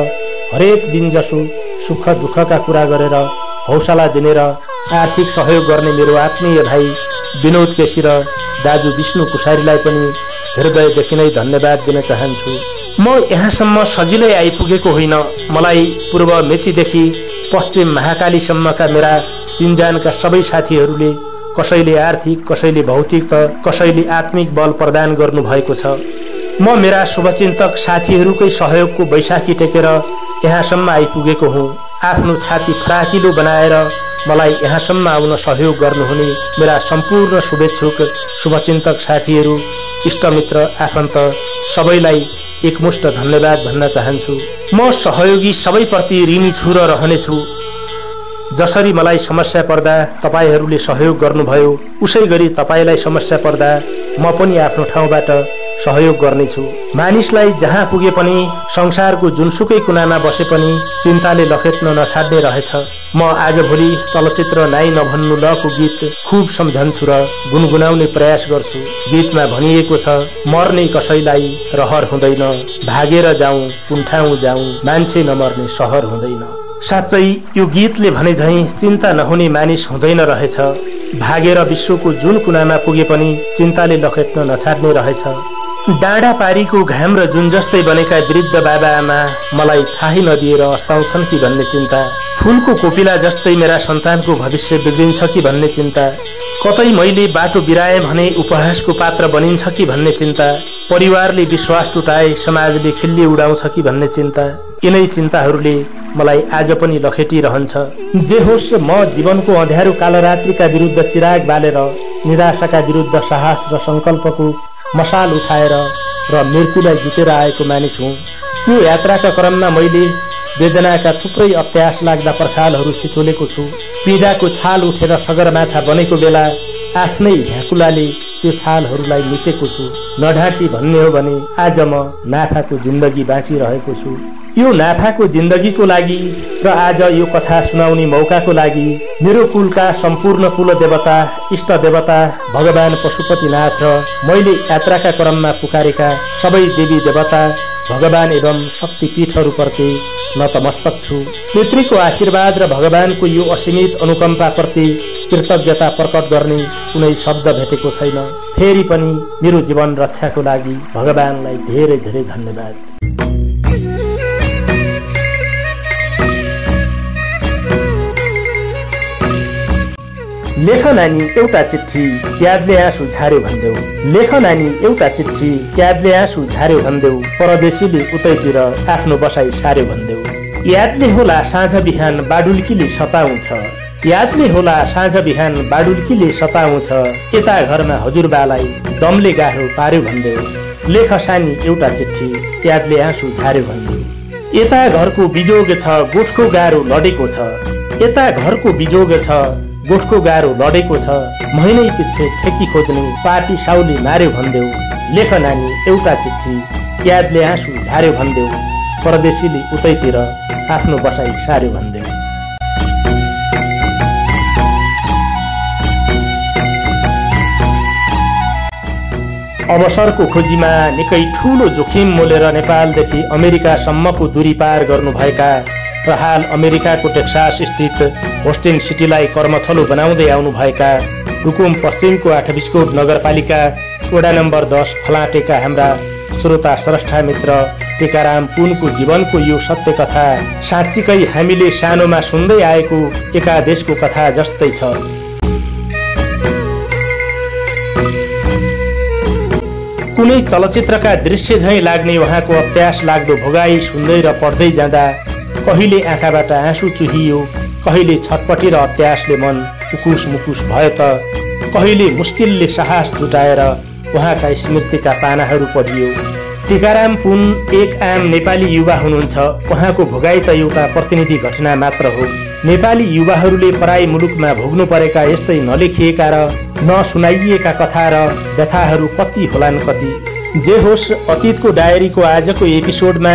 हरेक दिन जसो सुख दुःखका कुरा गरेर हौसला दिने र आर्थिक सहयोग गर्ने मेरो आत्मीय भाइ विनोद केसी र दाजु विष्णु कुसारीलाई पनि हृदयदेखि नै धन्यवाद दिन चाहन्छु। म यहाँसम्म सजिलै आइपुगेको होइन। मलाई पूर्व मेचीदेखि पश्चिम महाकालीसम्मका मेरा चिन्जानका सबै साथीहरूले कसैले आर्थिक, कसैले भौतिक त कसैले आत्मिक बल प्रदान गर्नुभएको छ। म मेरा शुभचिन्तक साथीहरूकै सहयोगको बैशाखी टेकेर यहाँसम्म आइपुगेको हुँ। आफ्नो छाती फराकिलो बनाएर मलाई यहाँसम्म आउन सहयोग गर्नुहुने मेरा सम्पूर्ण शुभेच्छुक शुभचिन्तक साथीहरू, इष्टमित्र, आफन्त सबैलाई एकमुष्ट धन्यवाद भन्न चाहन्छु। म सहयोगी सबैप्रति ऋणी छु र रहनेछु। जसरी मलाई समस्या पर्दा तपाईहरूले सहयोग गर्नुभयो, उसै गरी तपाईलाई समस्या पर्दा म पनि आफ्नो ठाउँबाट सहयोग गर्नेछु। मानिसलाई जहाँ पुगे पनि, संसारको जुनसुकै कुनामा बसे पनि चिन्ताले लखेट्न नछाड्ने रहेछ। म आजभोलि चलचित्र नाइ नभन्नु लको गीत खुब सम्झन्छु र गुनगुनाउने प्रयास गर्छु। गीतमा भनिएको छ, मर्ने कसैलाई रहर हुँदैन, भागेर जाउँ कुन ठाउँ जाउँ, मान्छे नमर्ने सहर हुँदैन। साँच्चै यो गीतले भने झैं चिन्ता नहुने मानिस हुँदैन रहेछ। भागेर विश्वको जुन कुनामा पुगे पनि चिन्ताले लखेट्न नछाड्ने रहेछ। डाँडा पारीको घाम र जुन जस्तै बनेका वृद्ध बाबाआमा मलाई थाहै नदिएर अस्ताउँछन् कि भन्ने चिन्ता, फुलको कोपिला जस्तै मेरा सन्तानको भविष्य बिग्रिन्छ कि भन्ने चिन्ता, कतै मैले बाटो बिराएँ भने उपहासको पात्र बनिन्छ कि भन्ने चिन्ता, परिवारले विश्वास टुटाए समाजले खिल्ली उडाउँछ कि भन्ने चिन्ता। यिनै चिन्ताहरूले मलाई आज पनि लखेटिरहन्छ। जे होस्, म जीवनको अँध्यारो कालरात्रिका विरुद्ध चिराग बालेर निराशाका विरुद्ध साहस र संकल्पको मसाल उठाएर र मृत्युलाई जितेर आएको मानिस हुँ। यो यात्राका क्रममा मैले वेदनाका थुप्रै अत्यास लाग्दा पर्खालहरू छिचोलेको छु। पीडाको छाल उठेर सगरमाथा बनेको बेला आफ्नै भ्याकुलाले त्यो छालहरूलाई मिचेको छु। नढाँटी भन्ने हो भने आज म नाफाको जिन्दगी बाँचिरहेको छु। यो नाफाको जिन्दगीको लागि र आज यो कथा सुनाउने मौकाको लागि मेरो कुलका सम्पूर्ण कुल देवता, इष्ट देवता भगवान पशुपतिनाथ र मैले यात्राका क्रममा पुकारेका सबै देवी देवता, भगवान एवं शक्तिपीठहरूप्रति नतमस्तक छु। पितृको आशीर्वाद र भगवानको यो असीमित अनुकम्पाप्रति कृतज्ञता प्रकट गर्ने कुनै शब्द भेटेको छैन। फेरि पनि मेरो जीवन रक्षाको लागि भगवानलाई धेरै धेरै धन्यवाद। लेख नानी एउटा चिट्ठी, यादले आँसु झार्यो भन्देऊ। लेख नानी एउटा चिट्ठी, यादले आँसु झार्यो भन्देऊ। परदेशीले उतैतिर आफ्नो बसाई सार्यो भन्देऊ। यादले होला साँझ बिहान बाडुल्कीले सताउँछ, यादले होला साँझ बिहान बाडुल्कीले सताउँछ। यता घरमा हजुरबालाई दमले गाह्रो पार्यो भन्देऊ। लेख सानी एउटा चिट्ठी, यादले आँसु झार्यो भन्देऊ। यता घरको बिजोग छ, गोठको गाह्रो लडेको छ। यता घरको बिजोग छ, गोठको गाह्रो लडेको छ। महिनै पछि ठेकी खोज्ने पार्टी साउली मार्यो भन्देऊ। लेख नानी एउटा चिट्ठी, यादले आँसु झार्यो भन्देऊ। परदेशीले उतैतिर आफ्नो बसाई सार्यो भन्देऊ। अवसरको खोजीमा निकै ठूलो जोखिम मोलेर नेपालदेखि अमेरिकासम्मको दूरी पार गर्नुभएका र हाल अमेरिकाको टेक्सास स्थित होस्टिन सिटीलाई कर्मथलो बनाउँदै आउनुभएका रुकुम पश्चिमको 8 बिस्कोट नगरपालिका वडा नम्बर 10 फलाटेका हाम्रा श्रोता स्रष्टा मित्र टेकाराम पुनको जीवनको यो सत्य कथा साँच्चीकै हामीले सानोमा सुन्दै आएको एकादेशको कथा जस्तै छ। कुनै चलचित्रका दृश्य झैं लाग्ने उहाँको अत्यास लाग्दो भोगाई सुन्दै र पढ्दै जाँदा कहिले आँखाबाट आँसु चुहियो, कहिले छटपटी र अत्यासले मन उकुस मुकुस भयो त कहिले मुस्किलले साहस जुटाएर उहाँका स्मृतिका पानाहरू पढियो। टिकाराम पुन एक आम नेपाली युवा हुनुहुन्छ। उहाँको भोगाई त एउटा प्रतिनिधि घटना मात्र हो। नेपाली युवाहरूले पराई मुलुकमा भोग्नु परेका यस्तै नलेखिएका र नसुनाइएका कथा र व्यथाहरू कति होलान् कति। जे होस्, अतीतको डायरीको आजको एपिसोडमा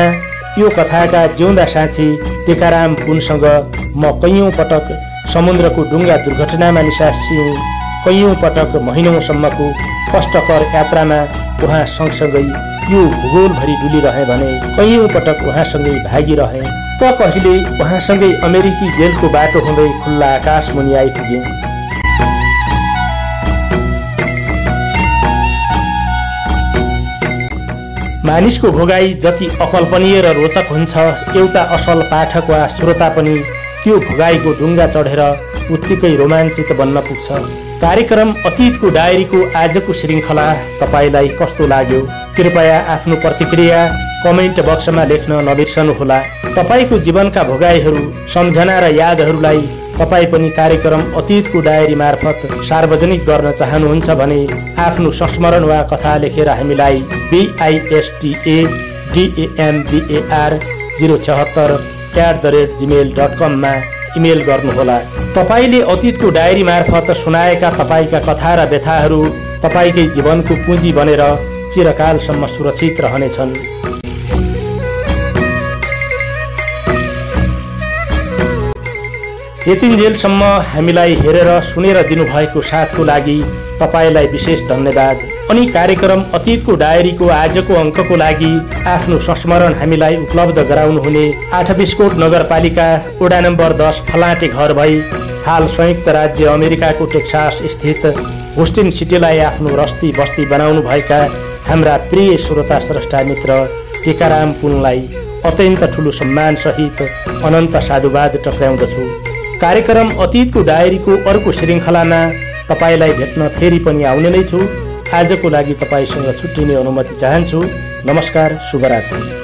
यो कथाका जिउँदा साक्षी टिकाराम पुनसँग म कैयौं पटक समुद्रको डुङ्गा दुर्घटनामा निसासिएँ। कैयौं पटक महिनौसम्मको कष्टकर यात्रामा उहाँ सँगसँगै यो भूगोलभरि डुलिरहे भने कैयौं पटक उहाँसँगै भागिरहे त कहिले उहाँसँगै अमेरिकी जेलको बाटो हुँदै खुल्ला आकाश मुनि आइपुगे। मानिसको भोगाई जति अकल्पनीय र रोचक हुन्छ, एउटा असल पाठक वा श्रोता पनि त्यो भोगाईको डुङ्गा चढेर उत्तिकै रोमाञ्चित बन्न पुग्छ। कार्यक्रम अतीतको डायरीको आजको श्रृङ्खला तपाईलाई कस्तो लाग्यो? कृपया आफ्नो प्रतिक्रिया कमेन्ट बक्समा लेख्न नबिर्सनुहोला। तपाईको जीवनका भोगाईहरू, सम्झना र यादहरूलाई तपाई पनि कार्यक्रम अतीतको डायरी मार्फत सार्वजनिक गर्न चाहनुहुन्छ भने आफ्नो संस्मरण वा कथा लेखेर हामीलाई bistandar076@gmail.com मा इमेल गर्नुहोला। तपाईले अतीतको डायरी मार्फत सुनाएका तपाईका कथा र व्यथाहरू तपाईकै जीवनको पुँजी बनेर चिरकालसम्म सुरक्षित रहनेछन्। यतिन्जेलसम्म हामीलाई हेरेर सुनेर दिनुभएको साथको लागि तपाईलाई विशेष धन्यवाद। अनि कार्यक्रम अतीतको डायरीको आजको अङ्कको लागि आफ्नो संस्मरण हामीलाई उपलब्ध गराउनुहुने 8 बिस्कोट नगरपालिका वडा नम्बर 10 फलाटे घर भई हाल संयुक्त राज्य अमेरिकाको टेक्सास स्थित होस्टिन सिटीलाई आफ्नो रस्ती बस्ती बनाउनु भएका हाम्रा प्रिय श्रोता स्रष्टा मित्र टिकाराम पुनलाई अत्यन्त ठुलो सम्मान सहित अनन्त साधुवाद टक्राउँदछु। कार्यक्रम अतीतको डायरीको अर्को श्रृङ्खलामा तपाईलाई भेट्न फेरि पनि आउने नै छु। आजको लागि तपाईसँग छुट्टिने अनुमति चाहन्छु। नमस्कार, शुभरात्रि।